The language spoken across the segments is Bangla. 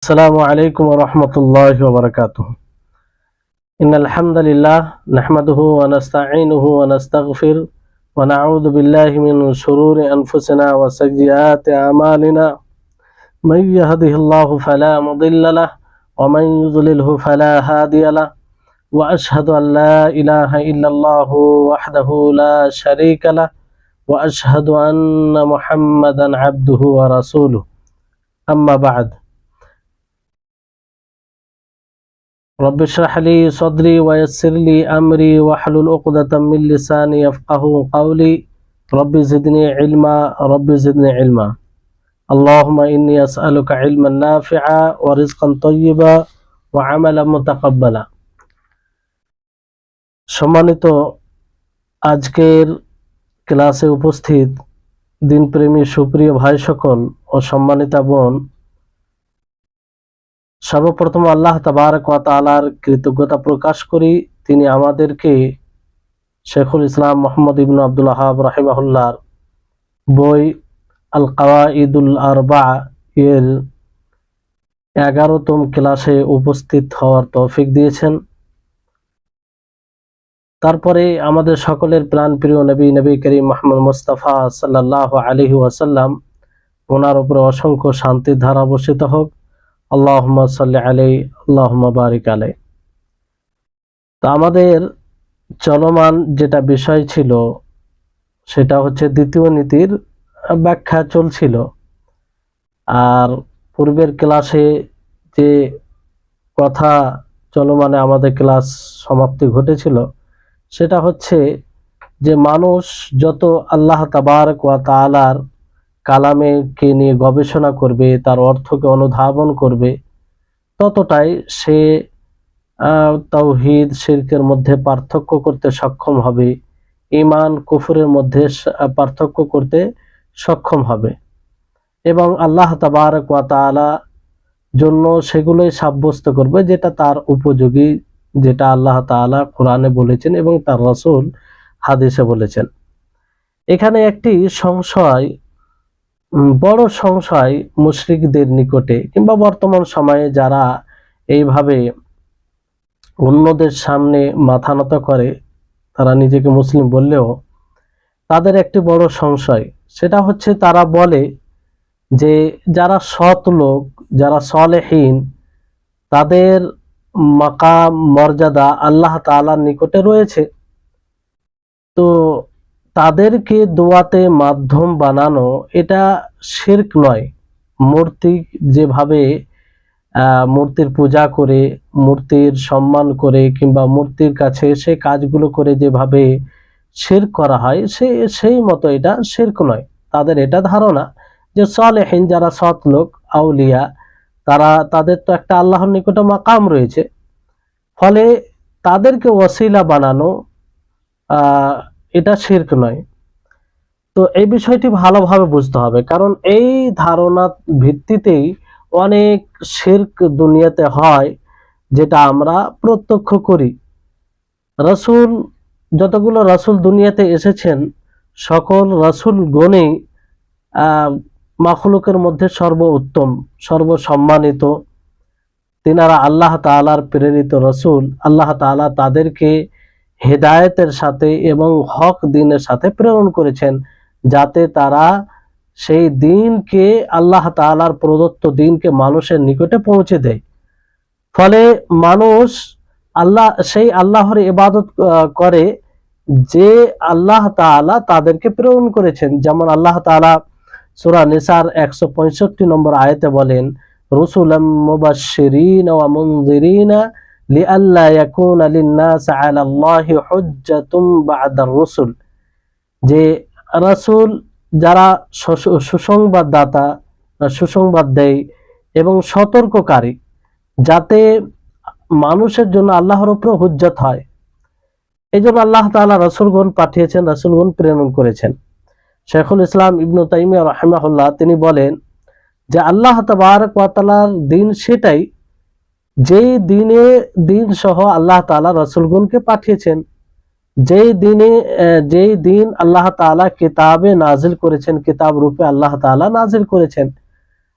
السلام عليكم ورحمة الله وبركاته. إن الحمد لله نحمده ونستعينه ونستغفر ونعوذ بالله من شرور أنفسنا وسيئات أعمالنا. من يهده الله فلا مضل له ومن يضلله فلا هادي له، وأشهد أن لا إله إلا الله وحده لا شريك له، وأشهد أن محمدا عبده ورسوله. أما بعد، رب اشرح لي صدري ويسر لي أمري واحلل عقدة من لساني يفقهوا قولي. رب زدني علما رب زدني علما. اللهم إني أسألك علما نافعا ورزقا طيبا وعملا متقبلا. সম্মানিত আজকের ক্লাসে উপস্থিত দিনপ্রেমী সুপ্রিয় ভাই সকল ও সম্মানিতা বোন, সর্বপ্রথম আল্লাহ তাবারক ওয়া তাআলার কৃতজ্ঞতা প্রকাশ করি। তিনি আমাদেরকে শেখুল ইসলাম মুহাম্মদ ইবনে আব্দুল ওয়াহাব রাহিমাহুল্লাহর বই আল কাওয়াইদুল আরবা এর 11তম ক্লাসে উপস্থিত হওয়ার তৌফিক দিয়েছেন। তারপরে আমাদের সকলের প্রাণপ্রিয় নবী করিম মুহাম্মদ মুস্তাফা সাল্লাল্লাহু আলাইহি ওয়াসাল্লাম, ওনার উপরে অসংখ্য শান্তির ধারা বর্ষিত হোক। আল্লাহুম্মা সাল্লি আলাইহি আল্লাহুম্মা বারিক আলাইহি। তো আমাদের চলমান যেটা বিষয় ছিল সেটা হচ্ছে দ্বিতীয় নীতির ব্যাখ্যা চলছিল। আর পূর্বের ক্লাসে যে কথা চলমানে আমাদের ক্লাস সমাপ্তি ঘটেছিল সেটা হচ্ছে যে মানুষ যত আল্লাহ তাবারক ওয়া তাআলার কালামকে নিয়ে গবেষণা করবে, তার অর্থকে অনুধাবন করবে, ততটাই সে তাওহীদ শিরকের মধ্যে পার্থক্য করতে সক্ষম হবে, ঈমান কুফরের মধ্যে পার্থক্য করতে সক্ষম হবে এবং আল্লাহ তাবারক ওয়া তাআলা জন্য সেগুলোই সাব্যস্ত করবে যেটা তার উপযোগী, যেটা আল্লাহ তাআলা কোরআনে বলেছেন এবং তার রাসূল হাদিসে বলেছেন। এখানে একটি সংশয়, বড় সংশয় মুশরিকদের নিকটে কিংবা বর্তমান সময়ে যারা এইভাবে অন্যদের সামনে মাথা নত করে, তারা নিজেকে মুসলিম বললেও তাদের একটি বড় সংশয়, সেটা হচ্ছে তারা বলে যে যারা সৎ লোক, যারা সালেহীন, তাদের মাকাম মর্যাদা আল্লাহ তাআলার নিকটে রয়েছে, তো তাদেরকে দোয়াতে মাধ্যম বানানো এটা শিরক নয়। মূর্তি যেভাবে মূর্তির পূজা করে, মূর্তির সম্মান করে কিংবা মূর্তির কাছে সে কাজগুলো করে যেভাবে শিরক করা হয় সেই মতো এটা শিরক নয়। তাদের এটা ধারণা যে সালেহীন, যারা সৎ লোক, আউলিয়া, তাদের তো একটা আল্লাহর নিকটে মাকাম রয়েছে, ফলে তাদেরকে ওয়াসিলা বানানো এটা শিরক নয়। তো এই বিষয়টি ভালোভাবে বুঝতে হবে, কারণ এই ধারণা ভিত্তিতেই অনেক শিরক দুনিয়াতে হয়, যেটা আমরা প্রত্যক্ষ করি। রাসূল, যতগুলো রাসূল দুনিয়াতে এসেছেন, সকল রাসূল গণেই মাখলুকের মধ্যে সর্বোত্তম, সর্বসম্মানিত। তিনারা আল্লাহ তাআলার প্রেরিত রাসূল। আল্লাহ তাআলা তাদেরকে হেদায়েতের সাথে এবং হক দ্বীনের সাথে প্রেরণ করেছেন, যাতে তারা সেই দ্বীনকে, আল্লাহ তাআলার প্রদত্ত দ্বীনকে মানুষের নিকটে পৌঁছে দেয়। ফলে মানুষ সেই আল্লাহর ইবাদত করে যে আল্লাহ তাআলা তাদেরকে প্রেরণ করেছেন। যেমন আল্লাহ তাআলা সূরা নিসার 165 নম্বর আয়াতে বলেন, রুসুলাম মুবাশশিরিনা ওয়া মুনযিরিনা লিআল্লা ইয়াকুনা লিন-নাসি আলাল্লাহি হুজ্জাতুম বা'দার রুসুল, যে রাসূল যারা সুসংবাদদাতা, সুসংবাদ দেয় এবং সতর্ককারী, যাতে মানুষের জন্য আল্লাহর উপর হুজ্জত হয়। এই জন্য আল্লাহ তাআলা রাসূলগণ পাঠিয়েছেন, রাসূলগণ প্রেরণ করেছেন। শেখুল ইসলাম ইবনে তাইমিয়া রাহিমাহুল্লাহ তিনি বলেন যে আল্লাহ তাবারক ওয়া তাআলার দ্বীন সেটাই যেই দ্বীন সহ আল্লাহ তাআলা রাসূলগণকে পাঠিয়েছেন, যেই দ্বীন আল্লাহ তাআলা কিতাবে নাজিল করেছেন, কিতাব রূপে আল্লাহ তাআলা নাজিল করেছেন।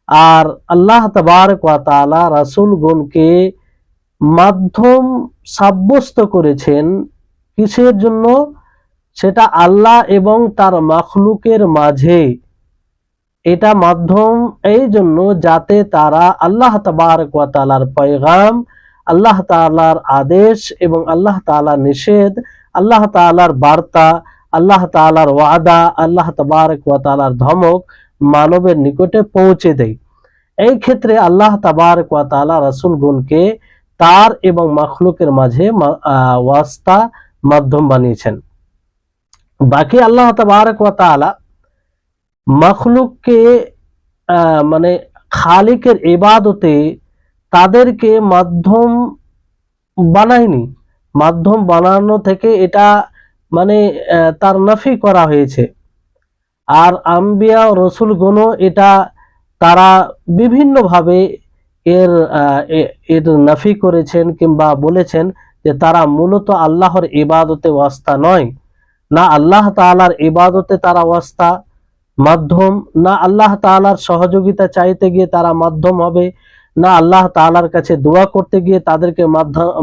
আর আল্লাহ তাবারক ওয়া তাআলা রাসূলগণকে মাধ্যম সাব্যস্ত করেছেন কিসের জন্য? সেটা আল্লাহ এবং তার মাখলুকের মাঝে এটা মাধ্যম এই জন্য যাতে তারা আল্লাহ তাবারক ওয়া তাআলার পয়গাম, আল্লাহ তাআলার আদেশ এবং আল্লাহ তাআলার নিষেধ, আল্লাহ তাআলার বার্তা, আল্লাহ তাআলার ওয়াদা, আল্লাহ তাবারক ওয়া তাআলার ধমক মানবের নিকটে পৌঁছে দেয়। এই ক্ষেত্রে আল্লাহ তাবারক ওয়া তাআলা রাসূলগণকে তার এবং মাখলুকের মাঝে ওয়াস্তা মাধ্যম বানিয়েছেন। বাকি আল্লাহ তাবারক ওয়া তাআলা মাখলুককে মানে খালিকের ইবাদতে তাদেরকে মাধ্যম বানায়নি। মাধ্যম বানানো থেকে এটা মানে তার নাফি করা হয়েছে। আর আম্বিয়া ও রসুলগণও এটা তারা বিভিন্নভাবে এর এর নাফি করেছেন কিংবা বলেছেন যে তারা মূলত আল্লাহর ইবাদতে ওয়াস্তা নয়, না আল্লাহ তাআলার ইবাদতে তারা ওয়াস্তা মাধ্যম, না আল্লাহ তাআলার সহযোগিতা চাইতে গিয়ে তারা মাধ্যম হবে, না আল্লাহ তাআলার কাছে দোয়া করতে গিয়ে তাদেরকে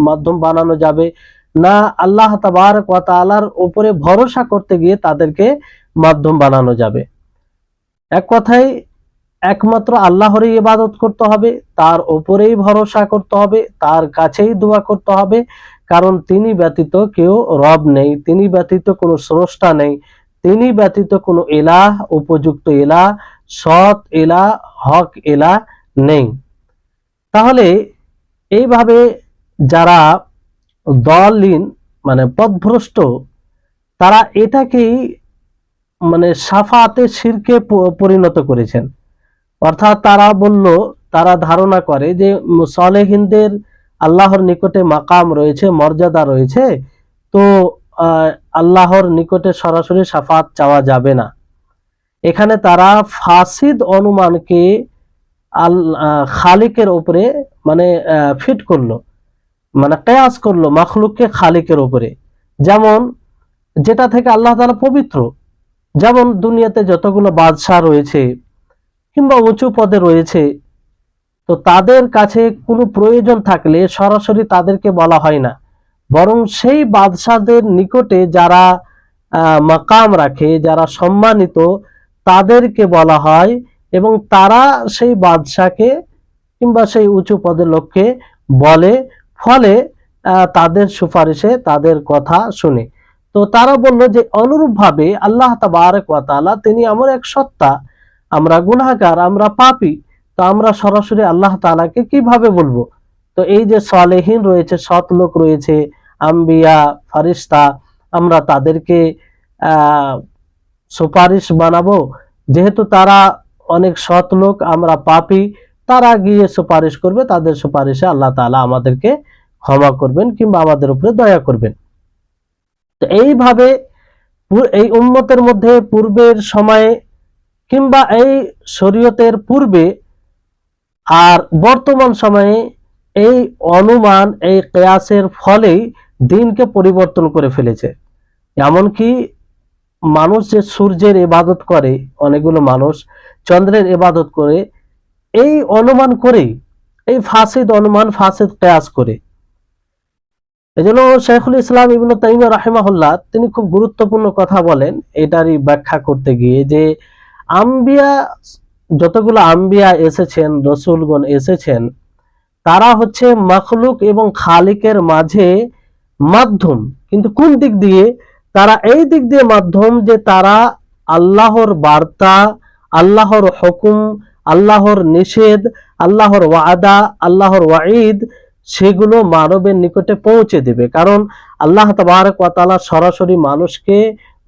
মাধ্যম বানানো যাবে, না আল্লাহ তাবারক ওয়া তাআলার উপরে ভরসা করতে গিয়ে তাদেরকে মাধ্যম বানানো যাবে। এক কথায় একমাত্র আল্লাহরই ইবাদত করতে হবে, তার উপরেই ভরসা করতে হবে, তার কাছেই দোয়া করতে হবে, কারণ তিনি ব্যতীত কেউ রব নেই, তিনি ব্যতীত কোনো স্রষ্টা নেই, তিনি ব্যতীত কোনো ইলাহ, উপযুক্ত ইলাহ, সৎ ইলাহ, হক ইলাহ নেই। তাহলে এইভাবে যারা দলিন মানে পথভ্রষ্ট, তারা এটাকেই মানে সাফাতে শিরকে পরিণত করেছেন। অর্থাৎ তারা বলল, তারা ধারণা করে যে সালেহিনদের আল্লাহর নিকটে মাকাম রয়েছে, মর্যাদা রয়েছে, তো আল্লাহর নিকটে সরাসরি শাফাত চাওয়া যাবে না। এখানে তারা ফাসিদ অনুমানকে খালিকের উপরে মানে ফিট করলো, মানে কিয়াস করলো মাখলুককে খালিকের উপরে। যেমন যেটা থেকে আল্লাহ তাআলা পবিত্র, যেমন দুনিয়াতে যতগুলো বাদশাহ রয়েছে কিংবা উঁচু পদে রয়েছে, তো তাদের কাছে কোনো প্রয়োজন থাকলে সরাসরি তাদেরকে বলা হয় না, বরং সেই বাদশাদের নিকটে যারা মাকাম রাখে, যারা সম্মানিত, তাদেরকে বলা হয় এবং তারা সেই বাদশাকে কিংবা সেই উঁচু পদের লোককে বলে, ফলে তাদের সুপারিশে তাদের কথা শুনে। তো তারা বলল যে অনুরূপভাবে আল্লাহ তাবারক ওয়া তাআলা তিনি এমন এক সত্তা, আমরা গুনাহগার, আমরা পাপী, তো আমরা সরাসরি আল্লাহ তাআলাকে কিভাবে বলবো? তো এই যে সালেহীন রয়েছে, সৎ লোক রয়েছে, আম্বিয়া, ফারিস্তা, আমরা তাদেরকে সুপারিশ বানাবো? যেহেতু তারা অনেক সৎ লোক, আমরা পাপী, তারা গিয়ে সুপারিশ করবে, তাদের সুপারিশে আল্লাহ তাআলা আমাদেরকে ক্ষমা করবেন কিংবা আমাদের উপরে দয়া করবেন। তো এইভাবে এই উম্মতের মধ্যে পূর্বের সময়ে কিংবা এই শরীয়তের পূর্বে আর বর্তমান সময়ে এই অনুমান, এই কিয়াসের ফলেই দিনকে পরিবর্তন করে ফেলেছে। এমনকি মানুষ যে সূর্যের ইবাদত করে, অনেকগুলো মানুষ চন্দ্রের ইবাদত করে, এই অনুমান করেই, এই ফাসিদ অনুমান, ফাসিদ কিয়াস করে। এজন্য শাইখুল ইসলাম ইবনে তাইমিয়া রাহিমাহুল্লাহ তিনি খুব গুরুত্বপূর্ণ কথা বলেন এটারই ব্যাখ্যা করতে গিয়ে, যে আম্বিয়া, যতগুলো আম্বিয়া এসেছেন, রসুলগণ এসেছেন, তারা হচ্ছে মাখলুক এবং খালিকের মাঝে মাধ্যম। কিন্তু কোন দিক দিয়ে? তারা এই দিক দিয়ে মাধ্যম যে তারা আল্লাহর বার্তা, আল্লাহর হুকুম, আল্লাহর নিষেধ, আল্লাহর ওয়াদা, আল্লাহর ওয়াঈদ, সেগুলো মানবের নিকটে পৌঁছে দেবে। কারণ আল্লাহ তাবারক ওয়া তাআলা সরাসরি মানুষকে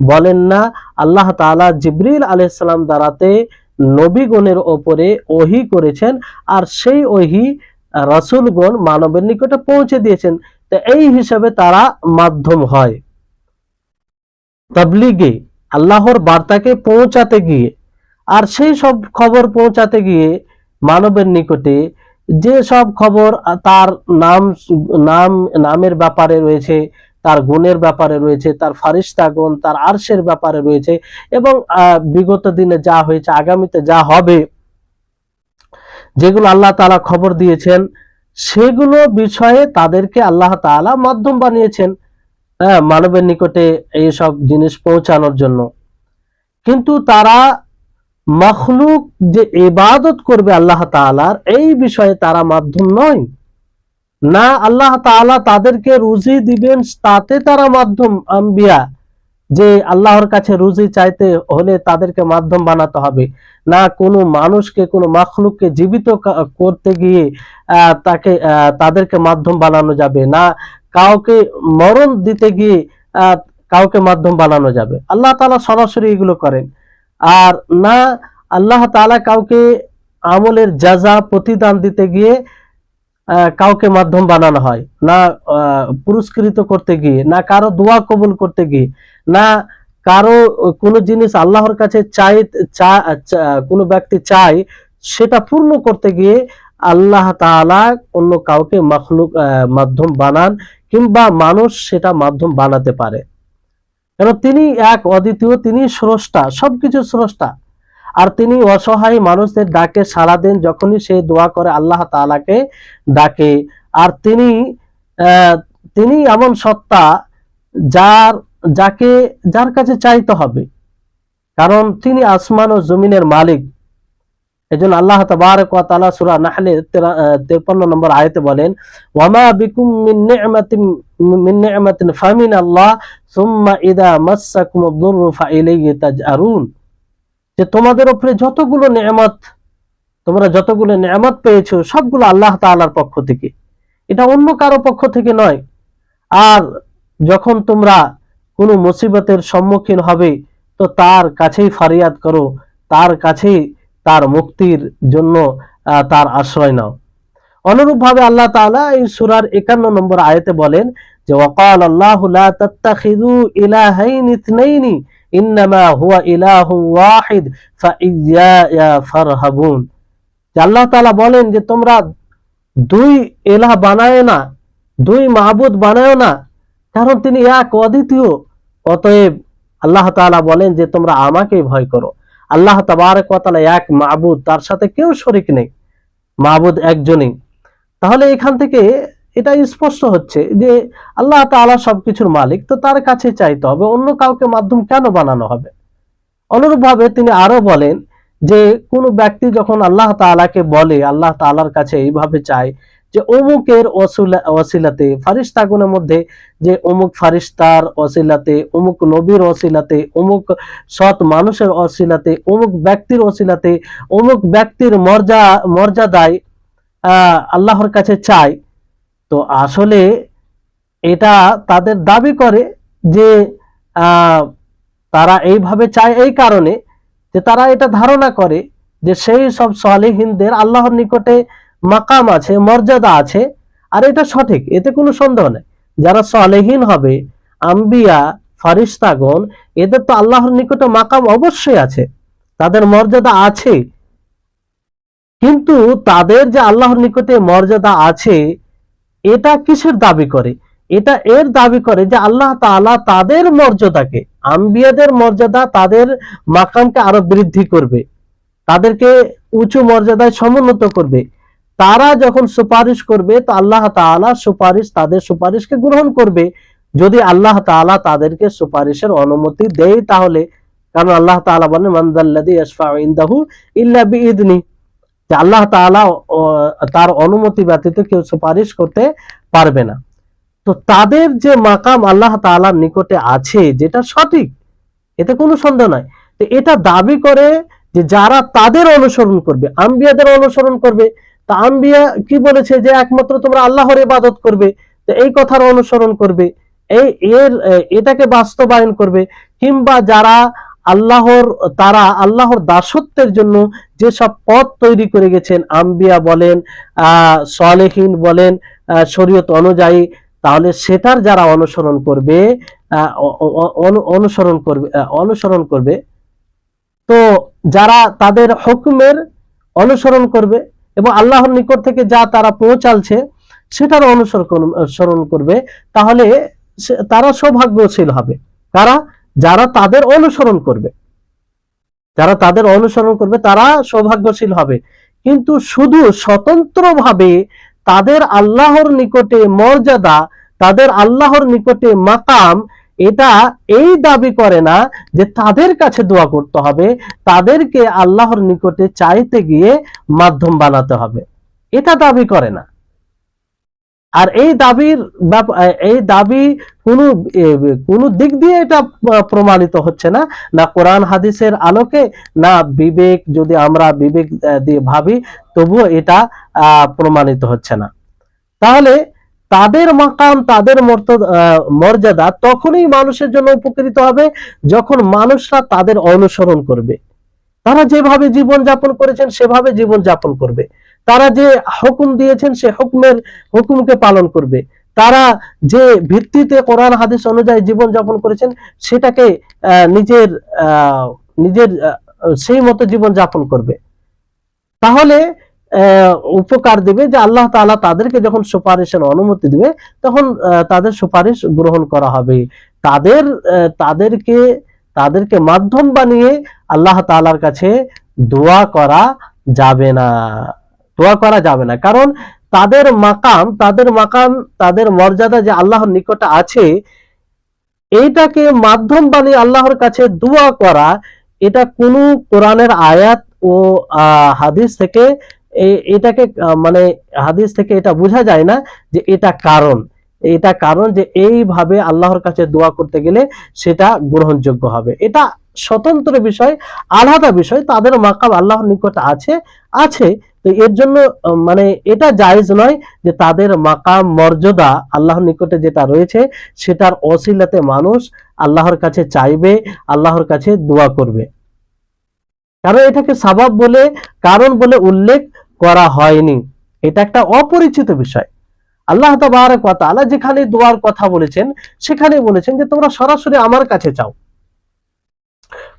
বলেন না, আল্লাহ তাআলা জিবরিল আলাইহিস সালাম দ্বারাতে নবীগণের ওপরে ওহী করেছেন, আর সেই ওহী রাসূলগণ মানবের নিকটে পৌঁছে দিয়েছেন। তো এই হিসাবে তারা মাধ্যম হয় তাবলীগে, আল্লাহর বার্তাকে পৌঁছাতে গিয়ে। আর সেই সব খবর পৌঁছাতে গিয়ে মানবের নিকটে যে সব খবর তার নামের ব্যাপারে রয়েছে, তার গুণের ব্যাপারে রয়েছে, তার ফারিস্তাগণ, তার আরশের ব্যাপারে রয়েছে, এবং বিগত দিনে যা হয়েছে, আগামীতে যা হবে, যেগুলো আল্লাহ তাআলা খবর দিয়েছেন, সেগুলো বিষয়ে তাদেরকে আল্লাহ তাআলা মাধ্যম বানিয়েছেন মানবের নিকটে এইসব জিনিস পৌঁছানোর জন্য। কিন্তু তারা মখলুক যে ইবাদত করবে আল্লাহ তাআলার, এই বিষয়ে তারা মাধ্যম নয়। না আল্লাহ তাআলা তাদেরকে রুজি দিবেন তাতে তারা মাধ্যম, আম্বিয়া যে আল্লাহর কাছে রুজি চাইতে হলে তাদেরকে মাধ্যম বানাতে হবে। না কোনো মানুষকে, কোনো মাখলুককে জীবিত করতে গিয়ে তাদেরকে মাধ্যম বানানো যাবে না, কাউকে মরণ দিতে গিয়ে কাউকে মাধ্যম বানানো যাবে। আল্লাহ তাআলা সরাসরি এগুলো করেন। আর না আল্লাহ তাআলা কাউকে আমলের জাযা প্রতিদান দিতে গিয়ে কাউকে মাধ্যম বানানো হয়, না পুরস্কৃত করতে গিয়ে, না কারো দোয়া কবুল করতে গিয়ে, না কারো কোনো জিনিস আল্লাহর কাছে কোনো ব্যক্তি চায় সেটা পূর্ণ করতে গিয়ে আল্লাহ তাআলা অন্য কাউকে মাখলুক মাধ্যম বানান, কিংবা মানুষ সেটা মাধ্যম বানাতে পারে। কারণ তিনি এক অদ্বিতীয়, তিনি স্রষ্টা, সবকিছু স্রষ্টা। আর তিনি অসহায় মানুষদের ডাকে সাড়া দেন, যখনই সে দোয়া করে আল্লাহ তাআলাকে ডাকে। আর তিনি এমন সত্তা যার কাছে চাইতে হবে, কারণ তিনি আসমান ও জমিনের মালিক। এজন্য আল্লাহ তাবারক ওয়া তাআলা সূরা নাহলের 53 নম্বর আয়াতে বলেন, ওয়ামা বিকুম মিন নি'মাতিন ফামিনাল্লাহ সুম্মা ইযা মাসসাকুমুদ দুররু ফাইলাইহি তাজআরুন। যে তোমাদের উপরে তোমরা যতগুলো নেয়ামত পেয়েছো সবগুলো আল্লাহ তাআলার পক্ষ থেকে, এটা অন্য কারো পক্ষ থেকে নয়। আর যখন তোমরা কোনো মুসিবতের সম্মুখীন হবে তো তার কাছেই ফরিয়াদ করো, তার কাছেই তার মুক্তির জন্য তার আশ্রয় নাও। অনুরূপভাবে আল্লাহ তাআলা এই সূরার 51 নম্বর আয়াতে বলেন যে ওয়াকাল আল্লাহু লা তাত্তাখিযু ইলাহাইনি ইসনাইনি ইন্নামা হুয়া ইলাহু ওয়াহিদ ফাইয়্যায়া ফারহাবুন। যে আল্লাহ তাআলা বলেন যে তোমরা দুই ইলাহ বানায় না, দুই মাবুদ বানায় না, কারণ তিনি এক অদ্বিতীয়। অতএব আল্লাহ তাআলা বলেন যে তোমরা আমাকেই ভয় করো। আল্লাহ তাবারক ওয়া তাআলা এক মাবুদ, তার সাথে কেউ শরীক নেই, মাবুদ একজনই। তাহলে এখান থেকে এটা স্পষ্ট হচ্ছে যে আল্লাহ তাআলা সবকিছুর মালিক, তো তার কাছে চাইতে হবে, অন্য কাউকে মাধ্যম কেন বানানো হবে। অনুরূপভাবে তিনি আরো বলেন যে কোনো ব্যক্তি যখন আল্লাহ তাআলাকে বলে, আল্লাহ তাআলার কাছে এইভাবে চায় যে অমুকের ওসিলাতে, ফারিস্তাগণের মধ্যে যে অমুক ফারিস্তার ওসিলাতে, অমুক নবীর ওসিলাতে, অমুক সৎ মানুষের ওসিলাতে, অমুক ব্যক্তির ওসিলাতে, অমুক ব্যক্তির মর্যাদায় আল্লাহর কাছে চায়, তো আসলে এটা তাদের দাবি করে যে তারা এইভাবে চায় এই কারণে যে তারা এটা ধারণা করে যে সেই সব সালেহিনদের আল্লাহর নিকটে মাকাম আছে, মর্যাদা আছে। আর এটা সঠিক, এতে কোনো সন্দেহ নেই। যারা সালেহিন হবে, আম্বিয়া, ফারিস্তাগণ, এদের তো আল্লাহর নিকটে মাকাম অবশ্যই আছে, তাদের মর্যাদা আছে। কিন্তু তাদের যে আল্লাহর নিকটে মর্যাদা আছে, এটা কিসের দাবি করে? এটা এর দাবি করে যে আল্লাহ তাআলা তাদের মর্যাদাকে, আম্বিয়াদের মর্যাদা, তাদের মাকামকে আরো বৃদ্ধি করবে, তাদেরকে উঁচু মর্যাদায় সমুন্নত করবে। তারা যখন সুপারিশ করবে তো আল্লাহ তাআলা তাদের সুপারিশকে গ্রহণ করবে, যদি আল্লাহ তাআলা তাদেরকে সুপারিশের অনুমতি দেয় তাহলে। কারণ আল্লাহ তাআলা বলেন মান যাল্লাযী ইয়াশফাউ ইনদাহু ইল্লা বিইذনি, যে আল্লাহ তাআলা তার অনুমতি ব্যতীত কেউ সুপারিশ করতে পারবে না। তো তাদের যে মাকাম আল্লাহ তাআলার নিকটে আছে, যেটা সঠিক, এতে কোনো সন্দেহ নাই। তো এটা দাবি করে যে যারা তাদের অনুসরণ করবে, আম্বিয়াদের অনুসরণ করবে, তা আম্বিয়া কি বলেছে যে একমাত্র তোমরা আল্লাহর ইবাদত করবে, তো এই কথার অনুসরণ করবে, এটাকে বাস্তবায়ন করবে। কিংবা তারা আল্লাহর দাসত্বের জন্য যেসব পথ তৈরি করে গেছেন, আম্বিয়া বলেন, সালেহিন বলেন, শরীয়ত অনুযায়ী, তাহলে সেটার যারা অনুসরণ করবে, তো যারা তাদের হুকুমের অনুসরণ করবে এবং আল্লাহর নিকট থেকে যা তারা পৌঁছালছে সেটার অনুসরণ করবে, তাহলে তারা সৌভাগ্যশীল হবে। যারা তাদের অনুসরণ করবে, তারা সৌভাগ্যশীল হবে। কিন্তু শুধু স্বতন্ত্রভাবে তাদের আল্লাহর নিকটে মর্যাদা, তাদের আল্লাহর নিকটে মাকাম, এটা এই দাবি করে না যে তাদের কাছে দোয়া করতে হবে, তাদেরকে আল্লাহর নিকটে চাইতে গিয়ে মাধ্যম বানাতে হবে, এটা দাবি করে না। আর এই দাবি কোনো কোনো দিক দিয়ে এটা প্রমাণিত হচ্ছে না, না কোরআন হাদিসের আলোকে, না বিবেক, যদি আমরা বিবেক দিয়ে ভাবি তবুও এটা প্রমাণিত হচ্ছে না। তাহলে তাদের মাকাম, তাদের মর্যাদা তখনই মানুষের জন্য উপকৃত হবে যখন মানুষরা তাদের অনুসরণ করবে। তারা যেভাবে জীবন যাপন করেছেন সেভাবে জীবন যাপন করবে, তারা যে হুকুম দিয়েছেন সে হুকুমকে পালন করবে, তারা যে ভিত্তিতে কোরআন হাদিস অনুযায়ী জীবন যাপন করেছেন সেটাকে নিজের নিজের সেই মতো জীবন যাপন করবে। তাহলে উপকার দিবে যে আল্লাহ তাআলা তাদেরকে যখন সুপারিশের অনুমতি দিবে তখন তাদের সুপারিশ গ্রহণ করা হবে। তাদেরকে মাধ্যম বানিয়ে আল্লাহ তাআলার কাছে দোয়া করা যাবে না, কারণ তাদের মাকাম, তাদের মর্যাদা যে আল্লাহর নিকটে আছে, এইটাকে মাধ্যম বানিয়ে আল্লাহর কাছে দোয়া করা, এটা কোনো কোরআনের আয়াত ও হাদিস থেকে এটাকে মানে হাদিস থেকে এটা বোঝা যায় না যে এটা কারণ যে এইভাবে আল্লাহর কাছে দোয়া করতে গেলে সেটা গ্রহণযোগ্য হবে। এটা স্বতন্ত্র বিষয়, আলাদা বিষয়। তাদের মাকাম আল্লাহর নিকট আছে, তো এর জন্য মানে এটা জায়েজ নয় যে তাদের মাকাম মর্যাদা আল্লাহর নিকটে যেটা রয়েছে সেটার ওসিলাতে মানুষ আল্লাহর কাছে চাইবে, আল্লাহর কাছে দোয়া করবে, কারণ এটাকে সাবাব বলে, কারণ বলে উল্লেখ করা হয়নি। এটা একটা অপরিচিত বিষয়। আল্লাহ তাবারক ওয়া তাআলা যেখানে দোয়ার কথা বলেছেন সেখানে বলেছেন যে তোমরা সরাসরি আমার কাছে চাও।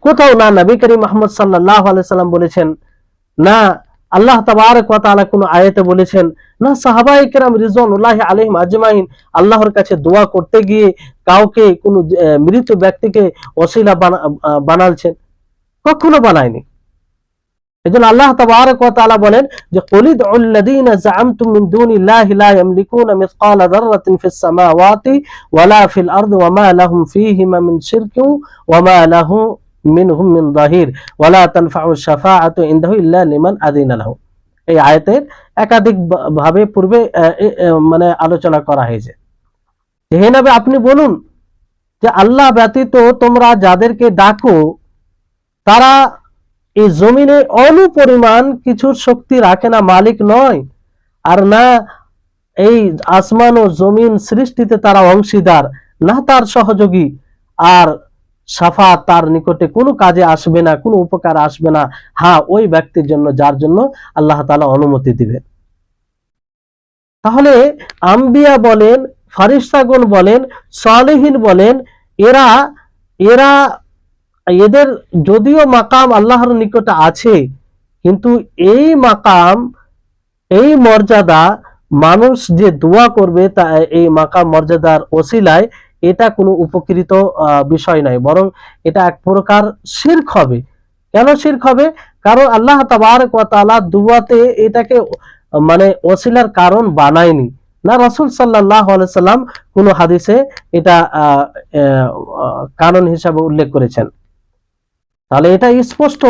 কোথাও না নবী করিম মুহাম্মদ সাল্লাল্লাহু আলাইহি সাল্লাম বলেছেন, না আল্লাহ তাবারক ওয়া তাআলা কোন আয়াতে বলেছেন, না সাহাবায়ে কেরাম রিজওয়ানুল্লাহি আলাইহিম আজমাইন আল্লাহর কাছে দোয়া করতে গিয়ে কাউকে কোন মৃত ব্যক্তিকে ওসিলা বানালছেন, কখনো বানায়নি। এজন্য আল্লাহ তাবারক ওয়া তাআলা বলেন যে কুলিদউল লাযীনা যাআমতুম মিন দুনিল্লাহি লা ইয়ামলিকুনা মিসকালা যাররাতিন ফিস সামাওয়াতি ওয়ালা ফিল আরদি ওয়ামা লাহুম ফীহিমা মিন শিরকিন ওয়ামা লাহু মিনহুম মিন যাহির ওয়ালা তানফাউ শাফাআতু ইনদাহু ইল্লা লিমান আযিনা লাহু। এই আয়াতের একাধিক ভাবে পূর্বে মানে আলোচনা করা হয়েছে। হে নবী, আপনি বলুন যে আল্লাহ ব্যতীত তোমরা যাদেরকে ডাকো তারা এই জমিনে অনুপরিমাণ কিছু শক্তি রাখে না, মালিক নয়, আর না এই আসমান ও জমিন সৃষ্টিতে তারা অংশীদার, না তার সহযোগী, আর শাফাত তার নিকটে কোনো কাজে আসবে না, কোনো উপকার আসবে না, হ্যাঁ ওই ব্যক্তির জন্য যার জন্য আল্লাহ তাআলা অনুমতি দিবেন। তাহলে আম্বিয়া বলেন, ফারিস্তাগণ বলেন, সালেহীন বলেন, এদের যদিও মাকাম আল্লাহর নিকটে আছে, কিন্তু এই মাকাম, এই মর্যাদা মানুষ যে দোয়া করবে তা এই মাকাম মর্যাদার ওসিলায় এটা কোনো উপকৃত বিষয় নয়, বরং এটা এক প্রকার শিরক হবে। কেন শিরক হবে? কারণ আল্লাহ তাবারক ওয়া তাআলা দুয়াতে এটাকে মানে ওসিলার কারণ বানায়নি, না রাসূল সাল্লাল্লাহু আলাইহি সাল্লাম কোনো হাদিসে এটা কারণ হিসাবে উল্লেখ করেছেন। তাহলে এটা স্পষ্ট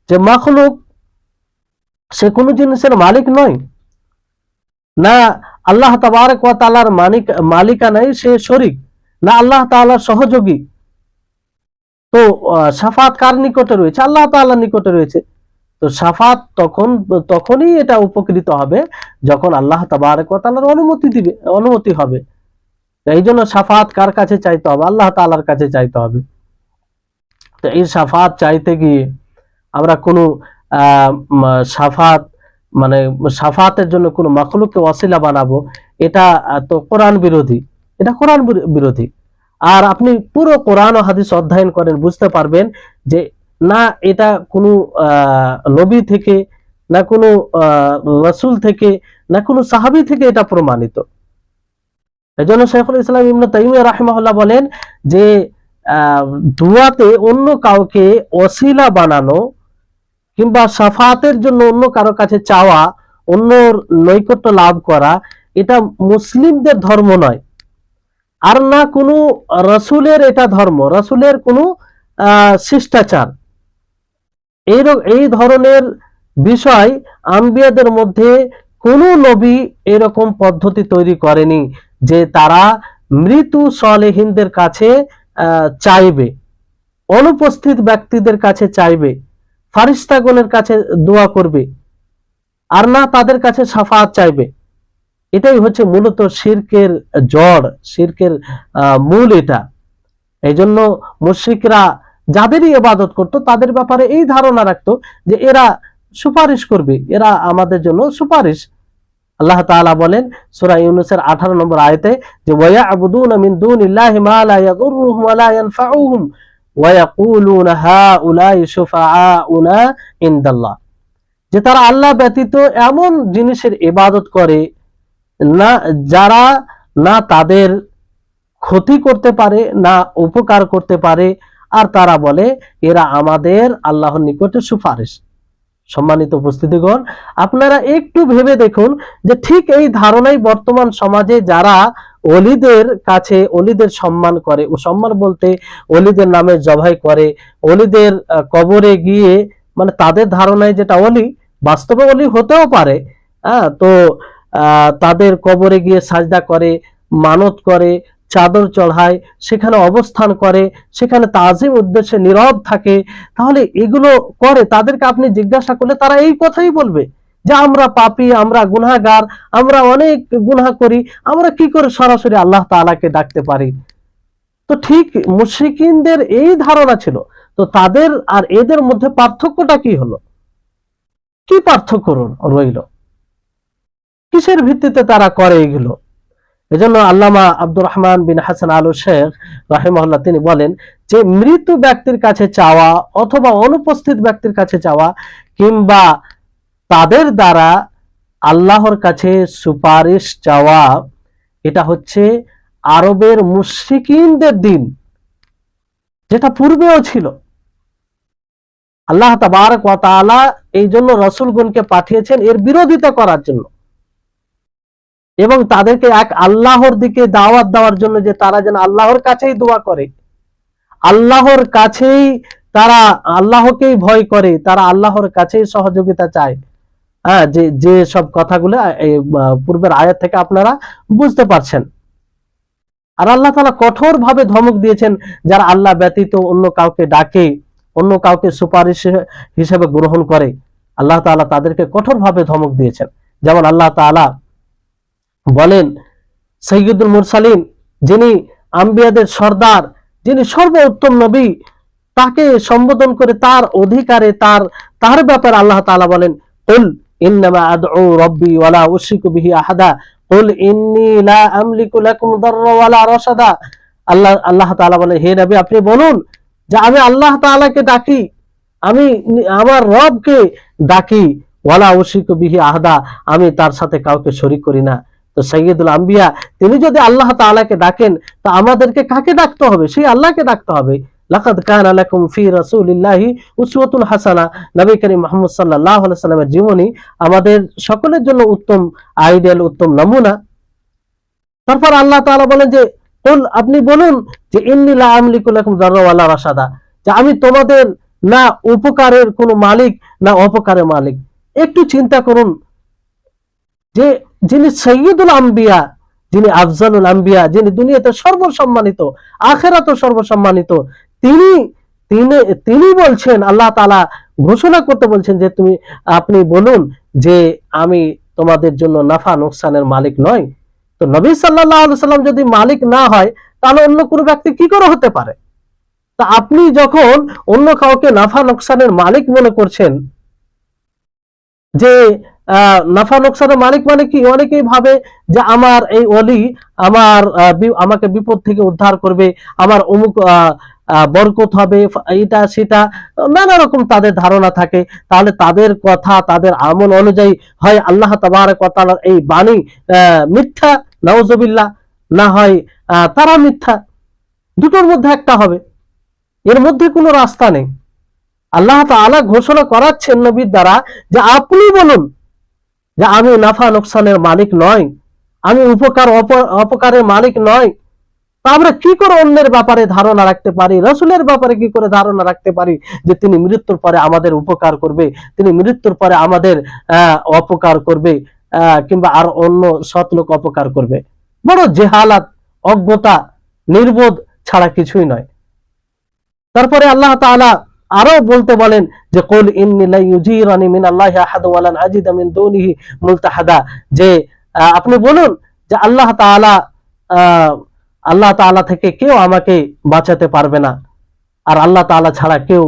যে মাখলুক সে কোনো জিনিসের মালিক নয়, না আল্লাহ তাবারক ওয়া তাআলার মালিকানায় সে শরীক, না আল্লাহ তাআলার সহযোগী। তো শাফাত কার নিকটে রয়েছে? আল্লাহ তাআলার নিকটে রয়েছে। তো শাফাত তখনই এটা উপকৃত হবে যখন আল্লাহ তাবারক ওয়া তাআলার অনুমতি হবে। এই জন্য শাফাত কার কাছে চাইতে হবে? আল্লাহ তাআলার কাছে চাইতে হবে। তো এই শাফাত চাইতে গিয়ে আমরা কোনো শাফাতের জন্য কোনো মাখলুককে ওয়াসিলা বানাবো, এটা তো কোরআন বিরোধী, এটা কোরআন বিরোধী। আর আপনি পুরো কোরআন ও হাদিস অধ্যয়ন করেন, বুঝতে পারবেন যে না এটা কোনো নবী থেকে, না কোনো রাসূল থেকে, না কোনো সাহাবী থেকে এটা প্রমাণিত। এজন্য শাইখুল ইসলাম ইবনে তাইমিয়া রাহিমাহুল্লাহ বলেন যে দুয়াতে অন্য কাউকে ওসিলা বানানো কিংবা শাফাতের জন্য অন্য কারো কাছে চাওয়া, অন্য নৈকট্য লাভ করা, এটা মুসলিমদের ধর্ম নয়, আর না কোনো রাসূলের এটা ধর্ম, রাসূলের কোনো শিষ্টাচার। এই ধরনের বিষয় আম্বিয়াদের মধ্যে কোনো নবী এরকম পদ্ধতি তৈরি করেনি যে তারা মৃত সালেহিনদের কাছে চাইবে, অনুপস্থিত ব্যক্তিদের কাছে চাইবে, ফারিস্তাগণের কাছে দোয়া করবে, আর না তাদের কাছে শাফাআত চাইবে। এটাই হচ্ছে মূলত শিরকের জড়, শিরকের মূল এটা। এই জন্য মুশরিকরা যাদেরই ইবাদত করত তাদের ব্যাপারে এই ধারণা রাখতো যে এরা সুপারিশ করবে, এরা আমাদের জন্য সুপারিশ। আল্লাহ তাআলা বলেন সূরা ইউনূসের 18 নম্বর আয়াতে যে ওয়ায়াবুদুনা মিন দুনিল্লাহি মা লা ইয়াদুররুহুম ওয়া লা ইয়ানফাউহুম ওয়া ইয়াকুলুনা হাউলাই শুফাআউনা ইনদাল্লাহ, যে তারা আল্লাহ ব্যতীত এমন জিনিসের ইবাদত করে না যারা না তাদের ক্ষতি করতে পারে না উপকার করতে পারে, আর তারা বলে এরা আমাদের আল্লাহর নিকটে সুপারিশ। সম্মানিত উপস্থিতিগণ, আপনারা একটু ভেবে দেখুন যে ঠিক এই ধারণাই বর্তমান সমাজে যারা অলিদের কাছে অলিদের সম্মান করে, ও সম্মান বলতে অলিদের নামে জবাই করে, অলিদের কবরে গিয়ে, মানে তাদের ধারণায় যেটা অলি, বাস্তবে অলি হতেও পারে, তো তাদের কবরে গিয়ে সাজদা করে, মানত করে, চাদর চড়ায়, সেখানে অবস্থান করে, সেখানে তাজিম উদ্দেশ্যে নীরব থাকে। তাহলে এগুলো করে তাদেরকে আপনি জিজ্ঞাসা করলে তারা এই কথাই বলবে যে আমরা পাপী, আমরা গুনাহগার, আমরা অনেক গুনাহ করি, আমরা কি করে সরাসরি আল্লাহ তাআলাকে ডাকতে পারি। তো ঠিক মুশরিকিনদের এই ধারণা ছিল। তো তাদের আর এদের মধ্যে পার্থক্যটা কি হলো? কি পার্থক্য রইল? কিসের ভিত্তিতে তারা করে এগুলো? এজন্য আল্লামা আব্দুর রহমান বিন হাসান আল শেখ রাহিমাহুল্লাহ তিনি বলেন যে মৃত ব্যক্তির কাছে চাওয়া অথবা অনুপস্থিত ব্যক্তির কাছে চাওয়া কিংবা তাদের দ্বারা আল্লাহর কাছে সুপারিশ চাওয়া, এটা হচ্ছে আরবের মুশরিকিনদের দিন, যেটা পূর্বেও ছিল। আল্লাহ তাবারক ওয়া তাআলা এই জন্য রাসূলগণকে পাঠিয়েছেন এর বিরোধিতা করার জন্য এবং তাদেরকে এক আল্লাহর দিকে দাওয়াত দেওয়ার জন্য, যে তারা যেন আল্লাহর কাছেই দোয়া করে, আল্লাহর কাছেই তারা আল্লাহকেই ভয় করে, তারা আল্লাহর কাছেই সহযোগিতা চায়। যে সব কথাগুলো পূর্বের আয়াত থেকে আপনারা বুঝতে পারছেন। আর আল্লাহ তাআলা কঠোর ভাবে ধমক দিয়েছেন যারা আল্লাহ ব্যতীত অন্য কাউকে ডাকে, অন্য কাউকে সুপারিশ হিসেবে গ্রহণ করে, আল্লাহ তাআলা তাদেরকে কঠোর ভাবে ধমক দিয়েছেন। যেমন আল্লাহ তাআলা বলেন সাইয়্যিদুল মুরসালিন, যিনি আম্বিয়াদের সর্দার, যিনি সর্বোত্তম নবী, তাকে সম্বোধন করে তার অধিকারে তার ব্যাপারে আল্লাহ তাআলা বলেন কুল ইন্নামা আদউ রাব্বি ওয়ালা উশরিকু বিহি আহাদা কুল ইন্নী লা আমলিকু লাকুম দাররা ওয়ালা রাশাদা। আল্লাহ তাআলা বলেন হে নবী আপনি বলুন যে আমি আল্লাহ তাআলাকে ডাকি, আমি আমার রবকে ডাকি, ওয়ালা উশরিকু বিহি আহাদা, আমি তার সাথে কাউকে শরীক করি না। তো সাইয়্যিদুল আম্বিয়া তিনি যদি আল্লাহ তাআলাকে ডাকেন তো আমাদেরকে কাকে ডাকতে হবে? সেই আল্লাহকে ডাকতে হবে। লাকাদ কানা লাকুম ফি রাসূলিল্লাহি উসওয়াতুন হাসানা, নবী করিম মুহাম্মদ সাল্লাল্লাহু আলাইহি সাল্লামের জীবনী আমাদের সকলের জন্য উত্তম আইডিয়াল, উত্তম নমুনা। তারপর আল্লাহ তাআলা বলেন যে কুল আপনি বলুন যে ইন্নী লা আমলিকু লাকুম দাররা ওয়ালা রাশাদা, যে আমি তোমাদের না উপকারের কোনো মালিক না অপকারের মালিক। একটু চিন্তা করুন যে যিনি সাইয়্যিদুল আম্বিয়া, যিনি আফজালুল আম্বিয়া, যিনি দুনিয়াতে সর্বসম্মানিত, আখিরাতে সর্বসম্মানিত, তিনি তিনি তিনি বলছেন, আল্লাহ তাআলা ঘোষণা করতে বলছেন যে আপনি বলুন যে আমি তোমাদের জন্য নাফা নোকসানের মালিক নয়। তো নবী সাল্লাল্লাহু আলাইহি সাল্লাম যদি মালিক না হয় তাহলে অন্য কোনো ব্যক্তি কি করে হতে পারে? তা আপনি যখন অন্য কাউকে নাফা নোকসানের মালিক মনে করছেন, যে নাফা নোকসানের মালিক মানে কি? অনেকেই ভাবে যে আমার এই ওলি আমাকে বিপদ থেকে উদ্ধার করবে, আমার অমুক বরকত হবে, এটা সেটা নানা রকম তাদের ধারণা থাকে। তাহলে তাদের কথা, তাদের আমল অনুযায়ী হয় আল্লাহ তাবারক ওয়া তাআলার এই বাণী মিথ্যা, নাউজুবিল্লাহ, না হয় তারা মিথ্যা, দুটোর মধ্যে একটা হবে, এর মধ্যে কোনো রাস্তা নেই। আল্লাহ তাআলা ঘোষণা করাচ্ছেন নবীর দ্বারা যে আপনি বলুন যে আমি নাফা নোকসানের মালিক নয়, আমি উপকার অপকারের মালিক নয়। তা আমরা কি করে অন্যের ব্যাপারে ধারণা রাখতে পারি, রাসূলের ব্যাপারে কি করে ধারণা রাখতে পারি যে তিনি মৃত্যুর পরে আমাদের উপকার করবে, তিনি মৃত্যুর পরে আমাদের অপকার করবে, কিংবা আর অন্য সৎ লোক অপকার করবে। বড় জেহালাত, অজ্ঞতা, নির্বোধ ছাড়া কিছুই নয়। তারপরে আল্লাহ তাআলা আরো বলতে বলেন যে কুল ইন্নী লা ইউজিরানি মিনাল্লাহি আহাদ ওয়া লান আজিদা মিন দুনিহি মুলতাহাদা, যে আপনি বলুন যে আল্লাহ তাআলা থেকে কেউ আমাকে বাঁচাতে পারবে না, আর আল্লাহ তাআলা ছাড়া কেউ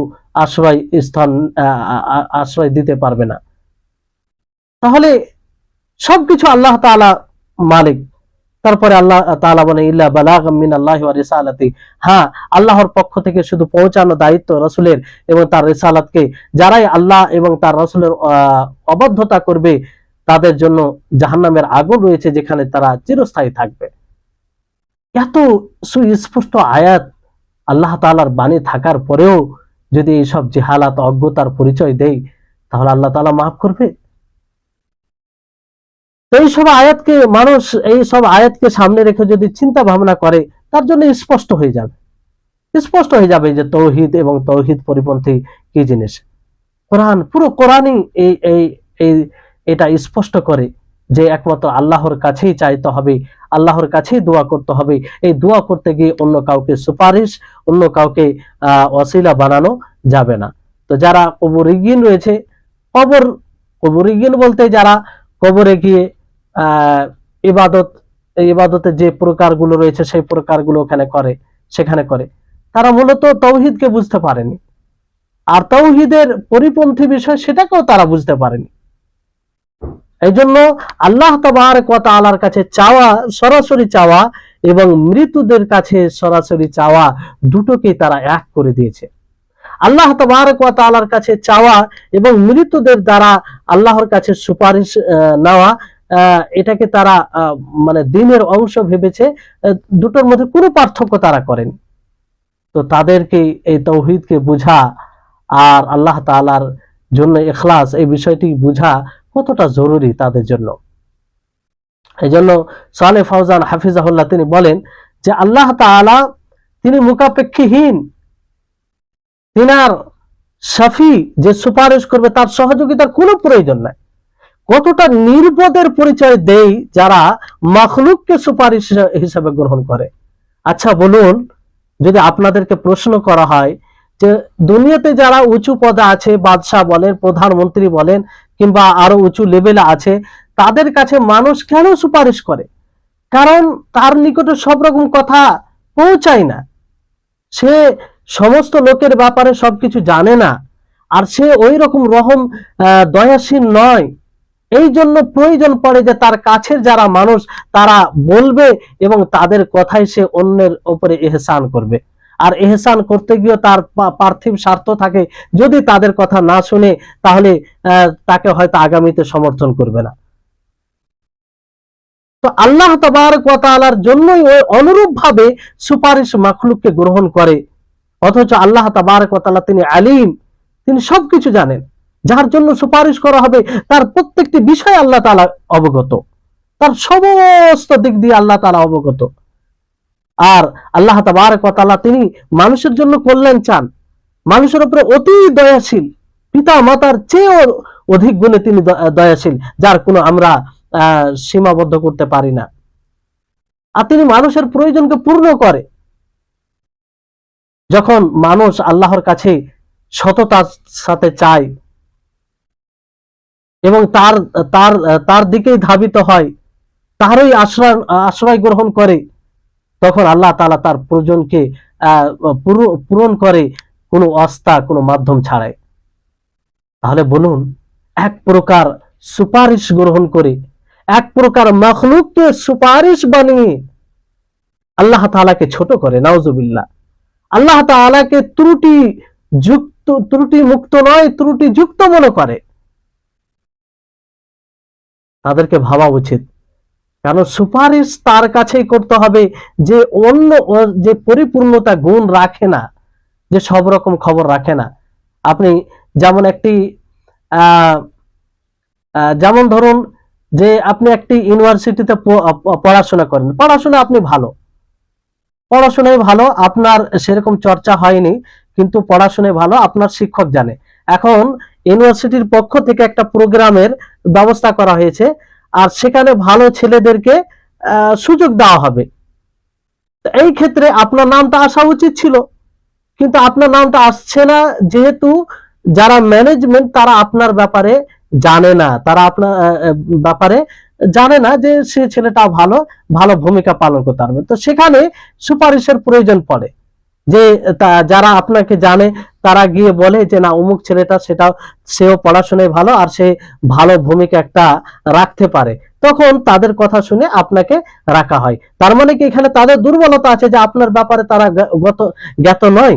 আশ্রয় দিতে পারবে না। তাহলে সবকিছু আল্লাহ তাআলা মালিক। তারপরে আল্লাহ তাআলা বলেন ইল্লা বালাগাম মিনাল্লাহি ওয়া রিসালাতি, হ্যাঁ আল্লাহর পক্ষ থেকে শুধু পৌঁছানো দায়িত্ব রাসূলের এবং তার রিসালাতকে। যারাই আল্লাহ এবং তার রাসূলের অবাধ্যতা করবে তাদের জন্য জাহান্নামের আগুন রয়েছে, যেখানে তারা চিরস্থায়ী থাকবে। এত সুস্পষ্ট আয়াত আল্লাহ তাআলার বাণী থাকার পরেও যদি এইসব জেহালাত, অজ্ঞতার পরিচয় দেই, তাহলে আল্লাহ তাআলা মাফ করবে? এইসব আয়াতকে সামনে রেখে যদি চিন্তা ভাবনা করে, তার জন্য স্পষ্ট হয়ে যাবে যে তৌহিদ এবং তৌহিদ পরিপন্থী কি জিনিস। পুরো কোরআনই এটা স্পষ্ট করে যে একমাত্র আল্লাহর কাছেই চাইতে হবে, আল্লাহর কাছেই দোয়া করতে হবে। এই দোয়া করতে গিয়ে অন্য কাউকে সুপারিশ, অন্য কাউকে ওয়াসিলা বানানো যাবে না। তো যারা কবরীগীন রয়েছে, কবরীগীন বলতে যারা কবরে গিয়ে ইবাদতের যে প্রকারগুলো রয়েছে সেই প্রকারগুলো সেখানে করে, তারা মূলত তৌহিদকে বুঝতে পারেনি, আর তৌহিদের পরিপন্থী বিষয় সেটাকেও তারা বুঝতে পারেনি। এই জন্য আল্লাহ তাবারক ওয়া তাআলার কাছে চাওয়া, সরাসরি চাওয়া, এবং মৃতদের কাছে সরাসরি চাওয়া, দুটোকেই তারা এক করে দিয়েছে। আল্লাহ তাবারক ওয়া তাআলার কাছে চাওয়া এবং মৃতদের দ্বারা আল্লাহর কাছে সুপারিশ নেওয়া, এটাকে তারা মানে দ্বীনের অংশ ভেবেছে। দুটোর মধ্যে কোনো পার্থক্য তারা করেনি। তো তাদেরকে এই তাওহীদকে বুঝা আর আল্লাহ তাআলার জন্য ইখলাস, এই বিষয়টি বুঝা কতটা জরুরি তাদের জন্য। এই জন্য সালেহ ফাওজান হাফিজাহুল্লাহ তিনি বলেন যে আল্লাহ তাআলা তিনি মুখাপেক্ষীহীন, তিনার শাফি যে সুপারিশ করবে তার সহযোগিতার কোনো প্রয়োজন নাই। কতটা নির্বোধের পরিচয় দেই যারা মাখলুককে সুপারিশ হিসেবে গ্রহণ করে। আচ্ছা বলুন, যদি আপনাদেরকে প্রশ্ন করা হয় যে দুনিয়াতে যারা উঁচু পদে আছে, বাদশাহ বলেন, প্রধানমন্ত্রী বলেন, কিংবা আরো উঁচু লেভেলে আছে, তাদের কাছে মানুষ কেন সুপারিশ করে? কারণ তার নিকটে সব রকম কথা পৌঁছায় না, সে সমস্ত লোকের ব্যাপারে সবকিছু জানে না, আর সে ওই রকম দয়াশীল নয়। এই জন্য প্রয়োজন পড়ে যে তার কাছের যারা মানুষ তারা বলবে এবং তাদের কথাই সে অন্যের উপরে ইহসান করবে। আর ইহসান করতে গিয়ে তার পার্থিব স্বার্থ থাকে, যদি তাদের কথা না শুনে তাহলে তাকে হয়তো আগামীতে সমর্থন করবে না। তো আল্লাহ তাবারক ওয়া তাআলার জন্যই ওই অনুরূপ ভাবে সুপারিশ মাখলুককে গ্রহণ করে। অথচ আল্লাহ তাবারক ওয়া তাআলা তিনি আলিম, তিনি সবকিছু জানেন। যার জন্য সুপারিশ করা হবে তার প্রত্যেকটি বিষয় আল্লাহ তাআলা অবগত, তার সমস্ত দিক দিয়ে আল্লাহ তাআলা অবগত। আর আল্লাহ তাবারক ওয়া তাআলা তিনি মানুষের জন্য কল্যাণ চান, মানুষের উপরে অতি দয়াশীল, পিতা মাতার চেয়ে অধিক গুণে তিনি দয়াশীল, যার কোনো আমরা সীমাবদ্ধ করতে পারি না। আর তিনি মানুষের প্রয়োজনকে পূর্ণ করে। যখন মানুষ আল্লাহর কাছে সততার সাথে চায় এবং তার দিকেই ধাবিত হয়, তারই আশ্রয় গ্রহণ করে, তখন আল্লাহ তাআলা তার প্রয়োজনকে পূরণ করে কোনো অস্তা, কোনো মাধ্যম ছাড়াই। তাহলে বলুন, এক প্রকার সুপারিশ গ্রহণ করে, এক প্রকার মাখলুককে সুপারিশ বানিয়ে আল্লাহ তাআলাকে ছোট করে, নাউজুবিল্লাহ, আল্লাহ তাআলাকে ত্রুটি মুক্ত নয়, ত্রুটি যুক্ত মনে করে। তাদেরকে ভাবা উচিত, কারণ সুপারিশ তার কাছেই করতে হবে যে অন্য যে পরিপূর্ণতা গুণ রাখে না, যে সব রকম খবর রাখে না। আপনি যেমন একটি আহ, যেমন ধরুন যে আপনি একটি ইউনিভার্সিটিতে পড়াশোনা করেন, পড়াশোনা আপনি ভালো, পড়াশোনায় ভালো, আপনার সেরকম চর্চা হয়নি, কিন্তু পড়াশোনায় ভালো, আপনার শিক্ষক জানে। এখন ইউনিভার্সিটির পক্ষ থেকে একটা প্রোগ্রামের ব্যবস্থা করা হয়েছে, আর সেখানে ভালো ছেলেদেরকে সুযোগ দেওয়া হবে। এই ক্ষেত্রে আপনার নামটা আসা উচিত ছিল, কিন্তু আপনার নামটা আসছে না, যেহেতু যারা ম্যানেজমেন্ট তারা আপনার ব্যাপারে জানে না, তারা আপনার ব্যাপারে জানে না যে সে ছেলেটা ভালো ভালো ভূমিকা পালন করতে পারবে। তো সেখানে সুপারিশের প্রয়োজন পড়ে, যে যারা আপনাকে জানে তারা গিয়ে বলে যে না, অমুক ছেলেটা সেটাও, সেও পড়াশোনায় ভালো আর সে ভালো ভূমিকা একটা রাখতে পারে, তখন তাদের কথা শুনে আপনাকে রাখা হয়। তার মানে কি এখানে তাদের দুর্বলতা আছে যে আপনার ব্যাপারে তারা জ্ঞাত নয়?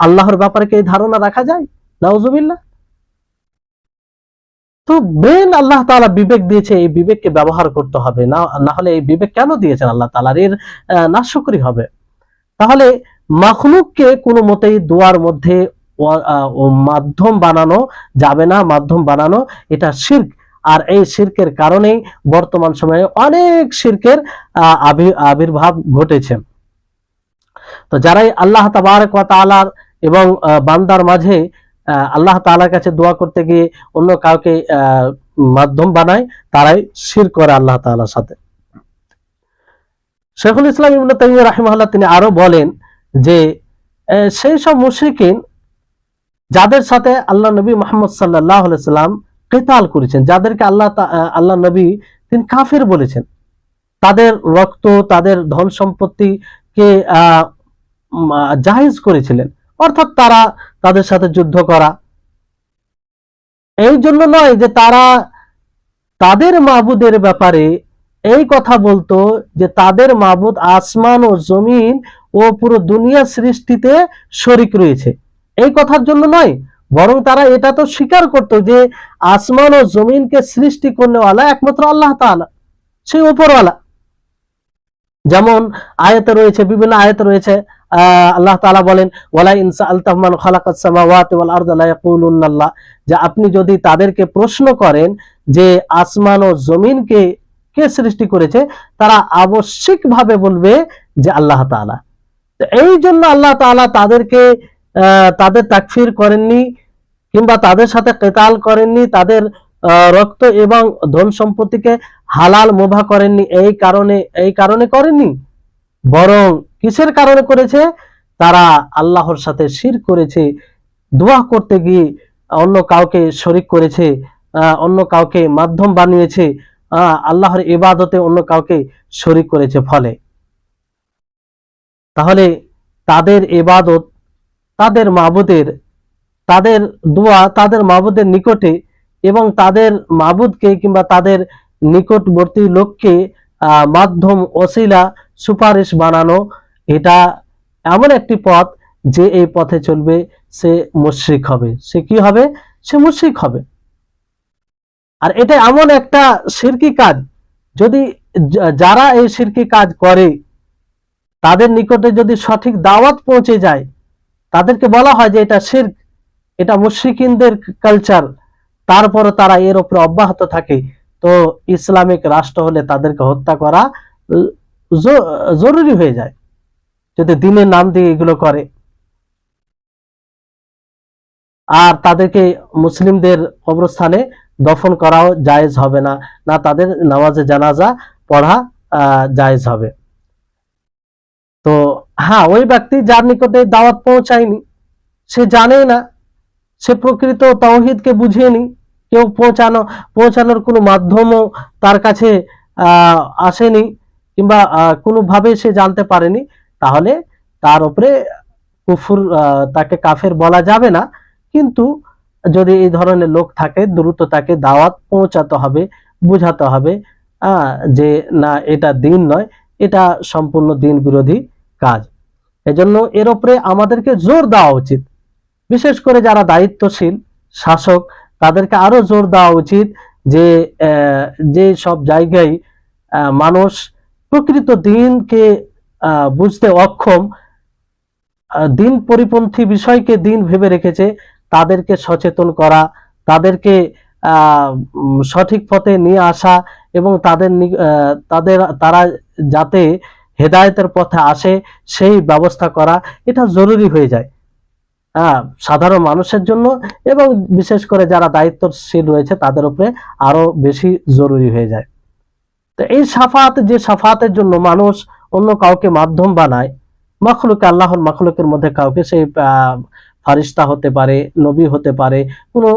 আল্লাহর ব্যাপারে কি এই ধারণা রাখা যায়? নাউজুবিল্লাহ। তো ব্রেন আল্লাহ তাআলা বিবেক দিয়েছে, এই বিবেককে ব্যবহার করতে হবে, না না হলে এই বিবেক কেন দিয়েছেন আল্লাহ তাআলা, এর নাশকরি হবে। তাহলে মাখলুককে কোনো মতেই দোয়ার মধ্যে মাধ্যম বানানো যাবে না, মাধ্যম বানানো এটা শিরক। আর এই শিরকের কারণেই বর্তমান সময়ে অনেক শিরকের আবির্ভাব ঘটেছে। তো যারাই আল্লাহ তাবারক ওয়া তাআলার এবং বান্দার মাঝে আল্লাহ তাআলার কাছে দোয়া করতে গিয়ে অন্য কাউকে মাধ্যম বানায়, তারাই শিরক করে আল্লাহ তাআলার সাথে। শেখুল ইসলাম ইবনে তাইমিয়া রাহিমাহুল্লাহ তিনি আরো বলেন যে সেই সব মুশরিকিন যাদের সাথে আল্লাহ নবী মুহাম্মদ সাল্লাল্লাহু আলাইহি সাল্লাম কিতাল করেছেন, যাদেরকে আল্লাহ নবী তিনি কাফের বলেছেন, তাদের রক্ত, তাদের ধন সম্পত্তিকে জায়েজ করেছিলেন, অর্থাৎ তারা তাদের সাথে যুদ্ধ করা, এই জন্য নয় যে তারা তাদের মাবুদের ব্যাপারে এই কথা বলতো যে তাদের মাবুদ আসমান ও জমিন ও পুরো দুনিয়া সৃষ্টিতে শরিক রয়েছে, এই কথার জন্য নয়, বরং তারা এটা তো স্বীকার করতো যে আসমান ও জমিনকে সৃষ্টি করনেওয়ালা একমাত্র আল্লাহ তাআলা, সেই উপরওয়ালা। যেমন আয়াতে রয়েছে, বিভিন্ন আয়াতে রয়েছে, আল্লাহ তাআলা বলেন ওয়ালা ইন সাআলতাহুম মান খালাকাস সামাওয়াতি ওয়াল আরদা লা ইয়াকুলুনাল্লাহ, যে আপনি যদি তাদেরকে প্রশ্ন করেন যে আসমান ও জমিনকে কে সৃষ্টি করেছে, তারা আবশ্যিকভাবে বলবে যে আল্লাহ তাআলা। তো এই জন্য আল্লাহ তাআলা তাদেরকে তাদের তাকফির করেননি, কিংবা তাদের সাথে কেতাল করেননি, তাদের রক্ত এবং ধন সম্পত্তিকে হালাল মুবাহ করেননি, এই কারণে করেননি, বরং কিসের কারণে করেছে? তারা আল্লাহর সাথে শিরক করেছে, দোয়া করতে গিয়ে অন্য কাউকে শরিক করেছে, অন্য কাউকে মাধ্যম বানিয়েছে, আল্লাহর ইবাদতে অন্য কাউকে শরিক করেছে। ফলে তাহলে তাদের ইবাদত, তাদের মাবুদের, তাদের দোয়া তাদের মাবুদের নিকটে, এবং তাদের মাবুদকে কিংবা তাদের নিকটবর্তী লোককে মাধ্যম, ওসিলা, সুপারিশ বানানো, এটা এমন একটি পথ যে এই পথে চলবে সে মুশরিক হবে। সে কি হবে? সে মুশরিক হবে। আর এটা এমন একটা শিরকি কাজ, যদি যারা এই শিরকি কাজ করে তাদের নিকটে যদি সঠিক দাওয়াত পৌঁছে যায়, তাদেরকে বলা হয় যে এটা শিরক, এটা মুশরিকিনদের কালচার, তারপরে তারা এর উপরে অব্যাহত থাকে, তো ইসলামিক রাষ্ট্র হলে তাদেরকে হত্যা করা জরুরি হয়ে যায়, যদি দিনের নাম দিয়ে এগুলো করে। আর তাদেরকে মুসলিমদের কবরস্থানে দফন করাও জায়েজ হবে না, না তাদের নামাজে জানাজা পড়া জায়েজ হবে। তো হ্যাঁ, ওই ব্যক্তি যার নিকটে দাওয়াত পৌঁছায়নি, সে জানেই না, সে প্রকৃত তাওহীদকে বুঝেনি, কেউ পৌঁছানোর কোনো মাধ্যমও তার কাছে আসেনি, কিংবা কোনোভাবে সে জানতে পারেনি, তাহলে তার উপরে কুফর, তাকে কাফের বলা যাবে না। কিন্তু যদি এই ধরনের লোক থাকে, দ্রুত তাকে দাওয়াত পৌঁছাতে হবে, বুঝাতে হবে যে না, এটা দিন নয়, এটা সম্পূর্ণ দিন বিরোধী কাজ। এজন্য এর উপরে আমাদেরকে জোর দেওয়া উচিত, বিশেষ করে যারা দায়িত্বশীল শাসক, তাদেরকে আরো জোর দেওয়া উচিত যে যে সব জায়গায় মানুষ প্রকৃত দিনকে বুঝতে অক্ষম, দিন পরিপন্থী বিষয়কে দিন ভেবে রেখেছে, তাদেরকে সচেতন করা, তাদেরকে সঠিক পথে নিয়ে আসা এবং তারা যাতে হেদায়েতের পথে আসে সেই ব্যবস্থা করা, এটা জরুরি হয়ে যায় সাধারণ মানুষের জন্য, এবং বিশেষ করে যারা দায়িত্বশীল রয়েছে তাদের উপরে আরো বেশি জরুরি হয়ে যায়। তো এই শাফাআত, যে শাফাআতের জন্য মানুষ অন্য কাউকে মাধ্যম বানায়, আল্লাহর মাখলুকের মধ্যে কাউকে, সেই ফারিস্তা হতে পারে, নবী হতে পারে, কোনো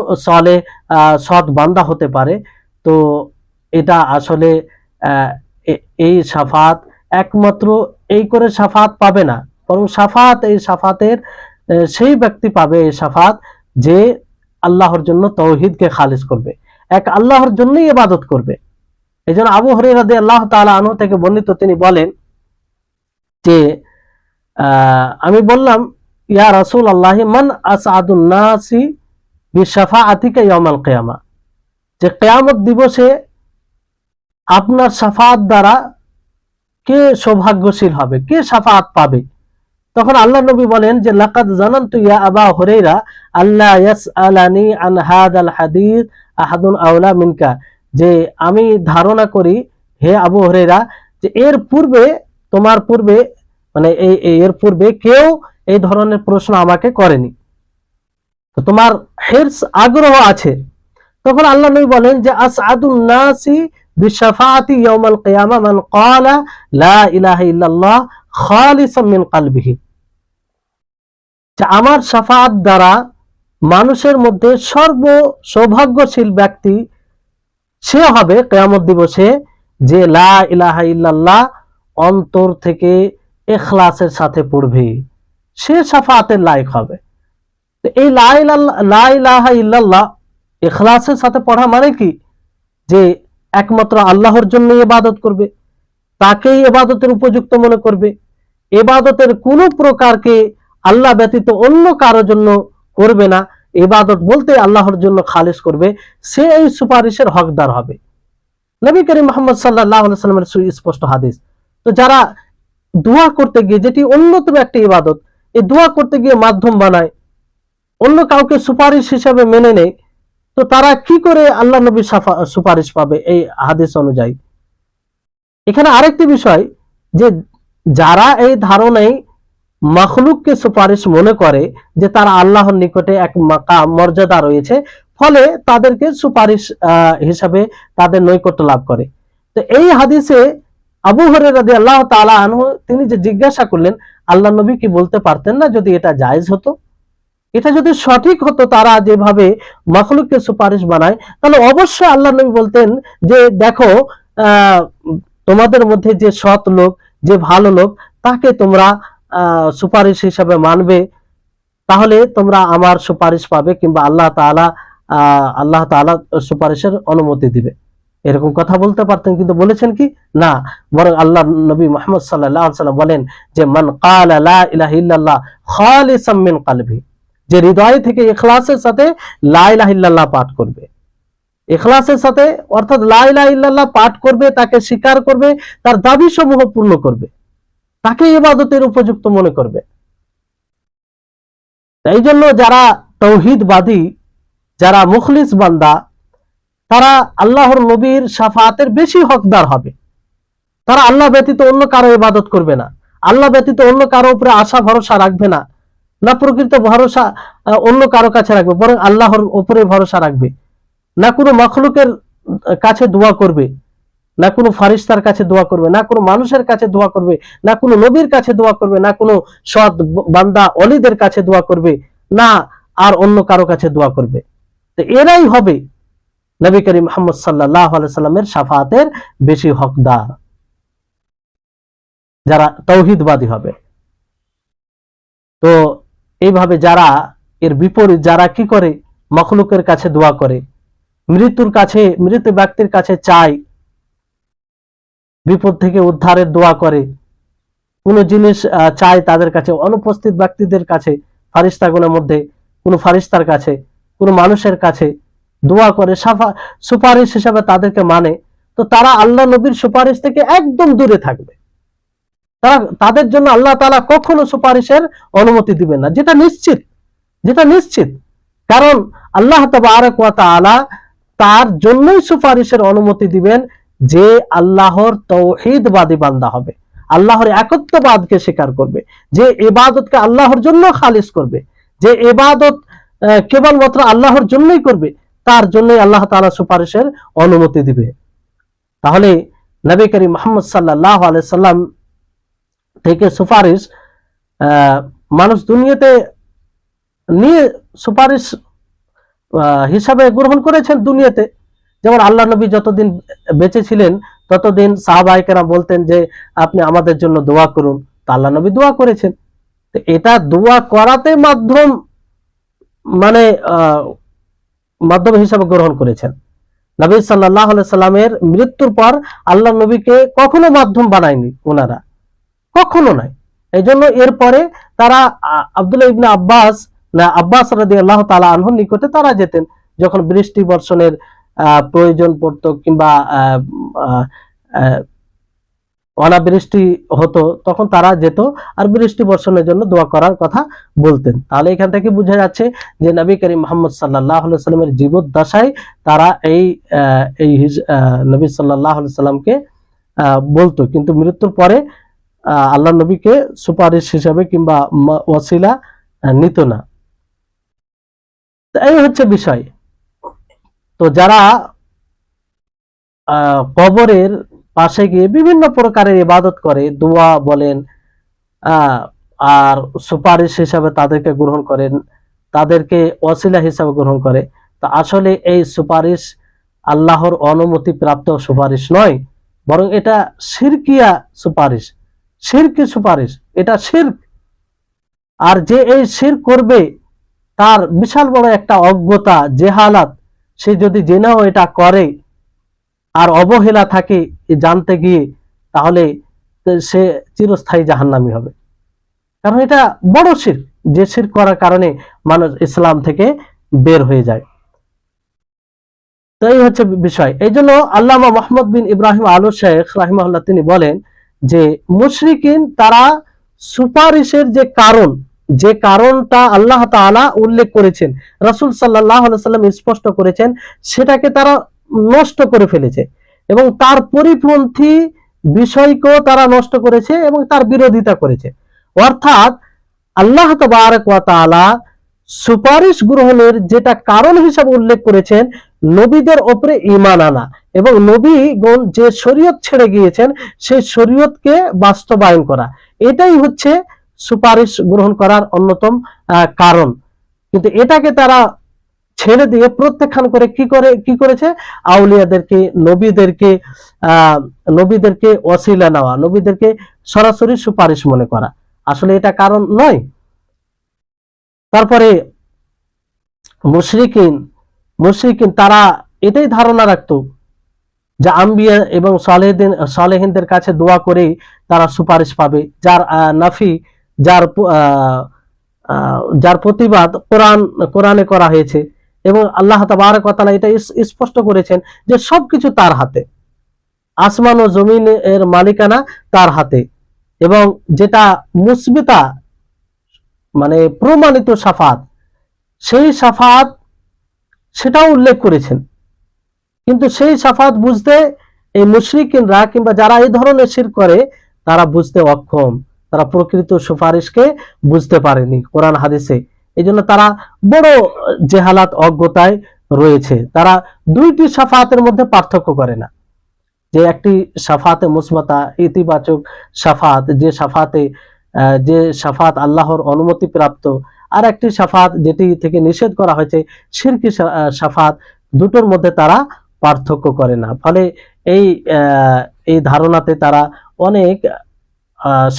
সৎ বান্দা হতে পারে, তো এটা আসলে এই শাফাআত একমাত্র এই করে শাফাআত পাবে না, বরং এই শাফাআতের সেই ব্যক্তি পাবে এই শাফাআত যে আল্লাহর জন্য তাওহীদকে খালিস করবে, এক আল্লাহর জন্যই ইবাদত করবে। এই জন্য আবু হুরায়রা রাদিয়াল্লাহু তাআলা আনহু থেকে বর্ণিত, তিনি বলেন যে আমি বললাম, ইয়া রাসূলুল্লাহ, মান আসআদুন নাসি বিশাফাআতিকা ইয়াউমাল কিয়ামা, যে কিয়ামত দিবসে আপনার শাফাআত দ্বারা কে সৌভাগ্যশীল হবে, কে শাফাআত পাবে। তখন আল্লাহ নবী বলেন যে লাকাদ জানানতু ইয়া আবা হুরায়রা আল্লা ইয়াসআলানি আন হাযাল হাদিস আহাদুন আওলা মিনকা, যে আমি ধারণা করি হে আবু হুরায়রা, যে এর পূর্বে, তোমার পূর্বে, মানে এর পূর্বে কেউ এই ধরনের প্রশ্ন আমাকে করেনি, তো তোমার হিরস, আগ্রহ আছে। তখন আল্লাহ নবী বলেন যে আসআদুন নাসি বিশাফাআতি ইয়াউমাল কিয়ামা মান ক্বালা লা ইলাহা ইল্লাল্লাহ খালিসাম মিন কলবিহি, যে আমার শাফাআত দ্বারা মানুষের মধ্যে সৌভাগ্যশীল ব্যক্তি সে হবে কিয়ামত দিবসে যে লা ইলাহা ইল্লাল্লাহ অন্তর থেকে ইখলাসের সাথে পড়বে, সে শাফাআতের লায়ক হবে। তো এই লা ইলাহা ইল্লাল্লাহ ইখলাসের সাথে পড়া মানে কি, যে একমাত্র আল্লাহর জন্য ইবাদত করবে, তাকেই ইবাদতের উপযুক্ত মনে করবে, ইবাদতের কোনো প্রকারকে আল্লাহ ব্যতীত অন্য কারোর জন্য করবে না, ইবাদত বলতে আল্লাহর জন্য খালিস করবে, সে এই সুপারিশের হকদার হবে। নবী করিম মুহাম্মদ সাল্লাল্লাহু আলাইহি ওয়াসাল্লামের সুস্পষ্ট হাদিস। তো যারা দোয়া করতে গিয়ে, যেটি অন্যতম একটি ইবাদত, এই দোয়া করতে গিয়ে মাধ্যম বানায়, অন্য কাউকে সুপারিশ হিসাবে মেনে নেয়, তো তারা কি করে আল্লাহ নবীর সুপারিশ পাবে এই হাদিস অনুযায়ী? এখানে আরেকটি বিষয়, যে যারা এই ধারণায় মাখলুককে সুপারিশ মনে করে যে তারা আল্লাহর নিকটে এক মাকাম, মর্যাদা রয়েছে, ফলে তাদেরকে সুপারিশ হিসাবে তাদের নৈকট্য লাভ করে। তো এই হাদিসে আবু হুরায়রা রাদিয়াল্লাহু তাআলা আনহু তিনি যে জিজ্ঞাসা করলেন, আল্লাহ নবী কি বলতে পারতেন না যদি এটা জায়েজ হতো? এটা যদি সঠিক হতো, তারা যেভাবে মাখলুককে সুপারিশ বানায়, তাহলে অবশ্যই আল্লাহ নবী বলতেন যে দেখো, তোমাদের মধ্যে যে সৎ লোক, যে ভালো লোক, তাকে তোমরা সুপারিশ হিসাবে মানবে, তাহলে তোমরা আমার সুপারিশ পাবে, কিংবা আল্লাহ তাআলা সুপারিশের অনুমতি দিবে। এরকম কথা বলতে পারতেন, কিন্তু বলেছেন কি না, বরং আল্লাহ নবী মুহাম্মদ সাল্লাল্লাহু আলাইহি ওয়াসাল্লাম বলেন যে মান ক্বালা লা ইলাহা ইল্লাল্লাহ খালিসাম মিন কলবি, যে হৃদয় থেকে ইখলাসের সাথে লা ইলাহা ইল্লাল্লাহ পাঠ করবে, ইখলাসের সাথে, অর্থাৎ লা ইলাহা ইল্লাল্লাহ পাঠ করবে, তাকে স্বীকার করবে, তার দাবি সমূহ পূর্ণ করবে, তাকে ইবাদতের উপযুক্ত মনে করবে। এই জন্য যারা তাওহীদবাদী, যারা মুখলিস বান্দা, তারা আল্লাহর নবীর শাফাআতের বেশি হকদার হবে। তারা আল্লাহ ব্যতীত অন্য কারো ইবাদত করবে না, আল্লাহ ব্যতীত অন্য কারো উপরে আশা ভরসা রাখবে না, না প্রকৃত ভরসা অন্য কারো কাছে রাখবে, বরং আল্লাহর উপরে ভরসা রাখবে। না কোনো মাখলুকের কাছে দোয়া করবে, না কোনো ফারিস্তার কাছে দোয়া করবে, না কোনো মানুষের কাছে দোয়া করবে, না কোনো নবীর কাছে দোয়া করবে, না কোনো সৎ বান্দা ওলিদের কাছে দোয়া করবে, না আর অন্য কারো কাছে দোয়া করবে। তো এরাই হবে নবী করিম মুহাম্মদ সাল্লাল্লাহু আলাইহি সাল্লামের শাফাআতের বেশি হকদার, যারা তাওহীদবাদী হবে। তো এইভাবে যারা এর বিপরীত, যারা কি করে, মাখলুকের কাছে দোয়া করে, মৃত ব্যক্তির কাছে চায়, বিপদ থেকে উদ্ধারের দোয়া করে, কোনো জিনিস চায় তাদের কাছে, অনুপস্থিত ব্যক্তিদের কাছে, ফারিস্তাগুলোর মধ্যে কোনো ফারিস্তার কাছে, কোনো মানুষের কাছে দোয়া করে, সুপারিশ হিসাবে তাদেরকে মানে, তো তারা আল্লাহ নবীর সুপারিশ থেকে একদম দূরে থাকবে। তাদের জন্য আল্লাহ তাআলা কখনো সুপারিশের অনুমতি দিবেন না, যেটা নিশ্চিত কারণ আল্লাহ তাবারক ওয়া তাআলা তার জন্যই সুপারিশের অনুমতি দিবেন যে আল্লাহর তৌহিদবাদী বান্দা হবে, আল্লাহর একত্ববাদকে স্বীকার করবে, যে ইবাদতকে আল্লাহর জন্য খালিস করবে, যে ইবাদত কেবলমাত্র আল্লাহর জন্যই করবে, তার জন্যই আল্লাহ তাআলা সুপারিশের অনুমতি দিবে। তাহলে নবী করিম মুহাম্মদ সাল্লাল্লাহু আলাইহি সাল্লাম থেকে সুপারিশ মানুষ দুনিয়াতে নিয়ে সুপারিশ হিসাবে গ্রহণ করেছেন দুনিয়াতে। যেমন আল্লাহ নবী যতদিন বেঁচে ছিলেন ততদিন সাহাবায়ে কেরাম বলতেন যে আপনি আমাদের জন্য দোয়া করুন, তা আল্লাহ নবী দোয়া করেছেন। তো এটা দোয়া করাতে মাধ্যম মানে মাধ্যম হিসাবে গ্রহণ করেছেন। নবী সাল্লাল্লাহু আলাইহি সাল্লামের মৃত্যুর পর আল্লাহ নবীকে কখনো মাধ্যম বানায়নি ওনারা, কখনো নাই। এই জন্য এরপরে তারা আব্দুল্লাহ ইবনে আব্বাস রাদিয়াল্লাহু তাআলা আনহুর নিকটে তারা যেতেন যখন বৃষ্টি বর্ষণের প্রয়োজন পড়তো কিংবা অনাবৃষ্টি হতো, তখন তারা যেত আর বৃষ্টি বর্ষণের জন্য দোয়া করার কথা বলতেন। তাহলে এখান থেকে বোঝা যাচ্ছে যে নবী করিম মুহাম্মদ সাল্লাল্লাহু আলাইহি সাল্লামের জীবদ্দশায় তারা এই নবী সাল্লাল্লাহু আলাইহি সাল্লামকে বলতো, কিন্তু মৃত্যুর পরে আল্লাহ নবীকে সুপারিশ হিসাবে কিংবা ওয়াসিলা নিত না। এই হচ্ছে বিষয়। তো যারা কবরের পাশে গিয়ে বিভিন্ন প্রকারের ইবাদত করে, দোয়া বলেন আর সুপারিশ হিসাবে তাদেরকে গ্রহণ করেন, তাদেরকে ওয়াসিলা হিসাবে গ্রহণ করে, তো আসলে এই সুপারিশ আল্লাহর অনুমতি প্রাপ্ত সুপারিশ নয়, বরং এটা শিরকিয়া সুপারিশ, শিরকি সুপারিশ, এটা শিরক। আর যে এই শিরক করবে তার বিশাল বড় একটা অজ্ঞতা, জেহালাত, সে যদি জেনেও এটা করে আর অবহেলা থাকে জানতে গিয়ে, তাহলে সে চিরস্থায়ী জাহান্নামী হবে। কারণ এটা বড় শিরক, যে শিরক করার কারণে মানুষ ইসলাম থেকে বের হয়ে যায়। তো এই হচ্ছে বিষয়। এই জন্য আল্লামা মুহাম্মদ বিন ইব্রাহিম আলু শেখ রাহিমাহুল্লাহ তিনি বলেন যে মুশরিকিন তারা সুপারিশের যে কারণটা আল্লাহ তাআলা উল্লেখ করেছেন, রাসূল সাল্লাল্লাহু আলাইহি সাল্লাম স্পষ্ট করেছেন, সেটাকে তারা নষ্ট করে ফেলেছে এবং তার পরিপন্থী বিষয়কেও তারা নষ্ট করেছে এবং তার বিরোধিতা করেছে। অর্থাৎ আল্লাহ তাবারক ওয়া তাআলা সুপারিশ গ্রহণের যেটা কারণ হিসাবে উল্লেখ করেছেন, নবীদের উপরে ঈমান আনা এবং নবীগণ যে শরীয়ত ছেড়ে গিয়েছেন সেই শরীয়তকে বাস্তবায়ন করা, এটাই হচ্ছে সুপারিশ গ্রহণ করার অন্যতম কারণ। কিন্তু এটাকে তারা ছেড়ে দিয়ে প্রত্যাখ্যান করে কি করেছে, আউলিয়াদেরকে, নবীদেরকে ওয়াসিলা নেওয়া, নবীদেরকে সরাসরি সুপারিশ মনে করা। আসলে এটা কারণ নয়। তারপরে মুশরিকিন তারা এটাই ধারণা রাখতো যে আম্বিয়া এবং সালেহিনদের কাছে দোয়া করেই তারা সুপারিশ পাবে, যার নাফি, যার প্রতিবাদ কোরআনে করা হয়েছে এবং আল্লাহ তাবারক ওয়া তাআলা এটা স্পষ্ট করেছেন যে সবকিছু তার হাতে, আসমান ও জমিনের মালিকানা তার হাতে, এবং যেটা মুসবিতা মানে প্রমাণিত শাফাত, সেই শাফাত সেটাও উল্লেখ করেছেন। কিন্তু সেই শাফাত বুঝতে এই মুশরিকিনরা কিংবা যারা এই ধরনের শিরক করে তারা বুঝতে অক্ষম, তারা প্রকৃত সুপারিশকে বুঝতে পারেনি কোরআন হাদিসে। এই জন্য তারা বড় জেহালাত, অজ্ঞতায় রয়েছে। তারা দুইটি শাফাতের মধ্যে পার্থক্য করে না, যে একটি শাফাতে মুসবাতা ইতিবাচক শাফাত, যে শাফাত আল্লাহর অনুমতি প্রাপ্ত, আর একটি শাফাত যেটি থেকে নিষেধ করা হয়েছে শিরকি শাফাত, দুটোর মধ্যে তারা পার্থক্য করে না। ফলে এই ধারণাতে তারা অনেক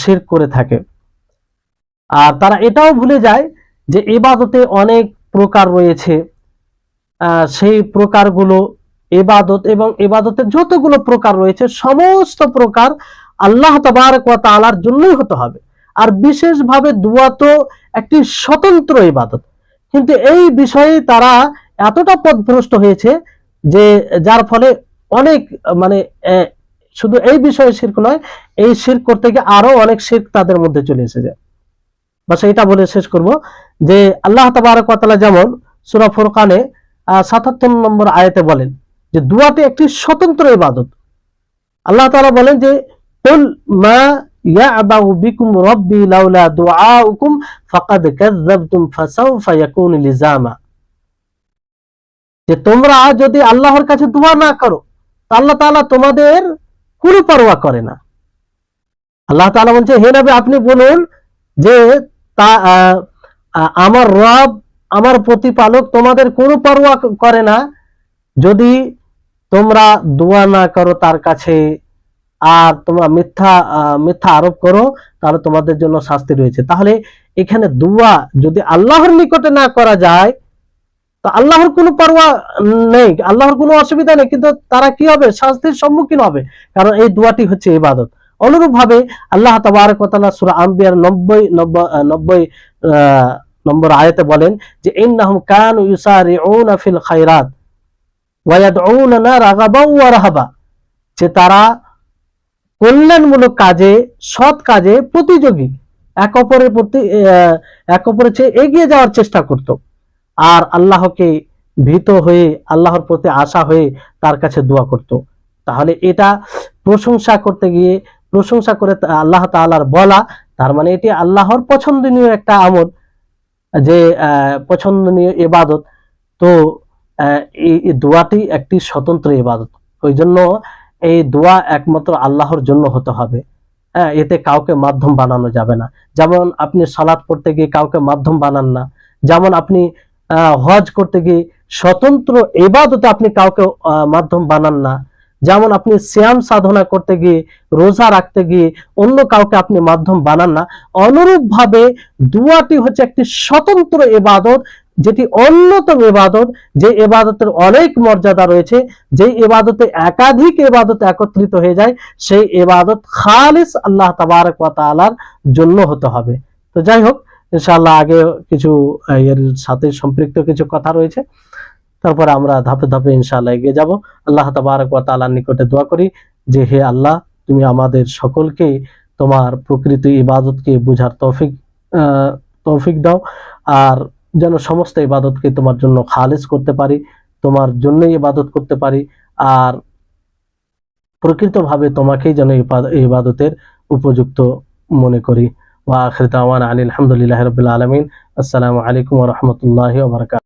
শিরক করে থাকে। আর তারা এটাও ভুলে যায় যে ইবাদতে অনেক প্রকার রয়েছে, সেই প্রকারগুলো ইবাদত এবং ইবাদতের যতগুলো প্রকার রয়েছে সমস্ত প্রকার আল্লাহ তাবারক ওয়া তাআলার জন্যই হতে হবে। আর বিশেষভাবে দোয়া তো একটি স্বতন্ত্র ইবাদত। কিন্তু এই বিষয়ে তারা এতটা পথভ্রষ্ট হয়েছে যে যার ফলে অনেক শুধু এই বিষয়ে শিরক নয়, এই শিরক করতে গিয়ে আরো অনেক শিরক তাদের মধ্যে চলে এসেছে। বাস এটা বলে শেষ করব যে আল্লাহ তাবারক ওয়া তাআলা যেমন সূরা ফুরকানে ৭৭ নম্বর আয়াতে বলেন যে দোয়াটি একটি স্বতন্ত্র ইবাদত। আল্লাহ তাআলা বলেন যে কুল মা ইয়াবাউ বিকুম রাব্বি লাউলা দুআউকুম ফাকাদ কাযাবতুম ফাসাউফা ইয়াকুনু লিজামা, যে তোমরা যদি আল্লাহর কাছে দোয়া না করো আল্লাহ তাআলা তোমাদের কোনো পরোয়া করে না। আল্লাহ তাআলা বলছে হে নবী আপনি বলুন যে আমার রব আমার প্রতিপালক তোমাদের কোনো পরোয়া করে না যদি তোমরা দোয়া না করো তার কাছে, আর তোমরা মিথ্যা আরোপ করো তাহলে তোমাদের জন্য শাস্তি রয়েছে। তাহলে এখানে দোয়া যদি আল্লাহর নিকটে না করা যায় তো আল্লাহর কোনো পরোয়া নেই, আল্লাহর কোনো অসুবিধা নেই, কিন্তু তারা কি হবে? শাস্তির সম্মুখীন হবে, কারণ এই দোয়াটি হচ্ছে ইবাদত। অনুরূপ ভাবে আল্লাহ তাবারক ওয়া তাআলা সূরা আম্বিয়ার 90 নম্বর আয়াতে বলেন যে ইন্নাহুম কানু ইউসারিউনা ফিল খায়রাত ওয়া ইয়াদউনা রাগাবাও ওয়া রাহাবা, যে তারা কল্যাণমূলক কাজে সৎ কাজে প্রতিযোগী, এক অপরের চেয়ে এগিয়ে যাওয়ার চেষ্টা করত, আর আল্লাহকে ভীত হয়ে আল্লাহর প্রতি আশা হয়ে তার কাছে দোয়া করত। তাহলে এটা প্রশংসা করে আল্লাহ তাআলার বলা, তার মানে এটি আল্লাহর পছন্দনীয় একটা আমল, যে পছন্দনীয় ইবাদত। তো এই দোয়াটি একটি স্বতন্ত্র ইবাদত, ওই জন্য এই দোয়া একমাত্র আল্লাহর জন্য হতে হবে। এতে কাউকে মাধ্যম বানানো যাবে না। যেমন আপনি সালাত পড়তে গিয়ে কাউকে মাধ্যম বানান না, যেমন আপনি হজ করতে গিয়ে স্বতন্ত্র ইবাদতে আপনি কাউকে মাধ্যম বানান না, যেমন আপনি সিয়াম সাধনা করতে গিয়ে রোজা রাখতে গিয়ে অন্য কাউকে আপনি মাধ্যম বানান না, অনুরূপ ভাবে দোয়াটি হচ্ছে একটি স্বতন্ত্র ইবাদত, যেটি অন্যতম ইবাদত, যে ইবাদতের অনেক মর্যাদা রয়েছে, যে ইবাদতে একাধিক ইবাদত একত্রিত হয়ে যায়, সেই ইবাদত খালিস আল্লাহ তাবারক ওয়া তাআলার জন্য হতে হবে। তো যাই হোক, ইনশাআল্লাহ আগে কিছু এর সাথে সম্পৃক্ত কিছু কথা রয়েছে, তারপরে আমরা ধাপে ধাপে ইনশাআল্লাহ এগিয়ে যাব। আল্লাহ তাবারক ওয়া তাআলার নিকটে দোয়া করি যে হে আল্লাহ, তুমি আমাদের সকলকে তোমার প্রকৃত ইবাদতকে বোঝার তৌফিক দাও, আর যেন সমস্ত ইবাদতকে তোমার জন্য খালিস করতে পারি, তোমার জন্যই ইবাদত করতে পারি, আর প্রকৃতভাবে তোমাকেই যেন ইবাদতের উপযুক্ত মনে করি। ওয়া আখিরু দাওয়ানা আলহামদুলিল্লাহি রাব্বিল আলামিন। আসসালামু আলাইকুম ওয়া রাহমাতুল্লাহি ওয়া বারাকাতুহু।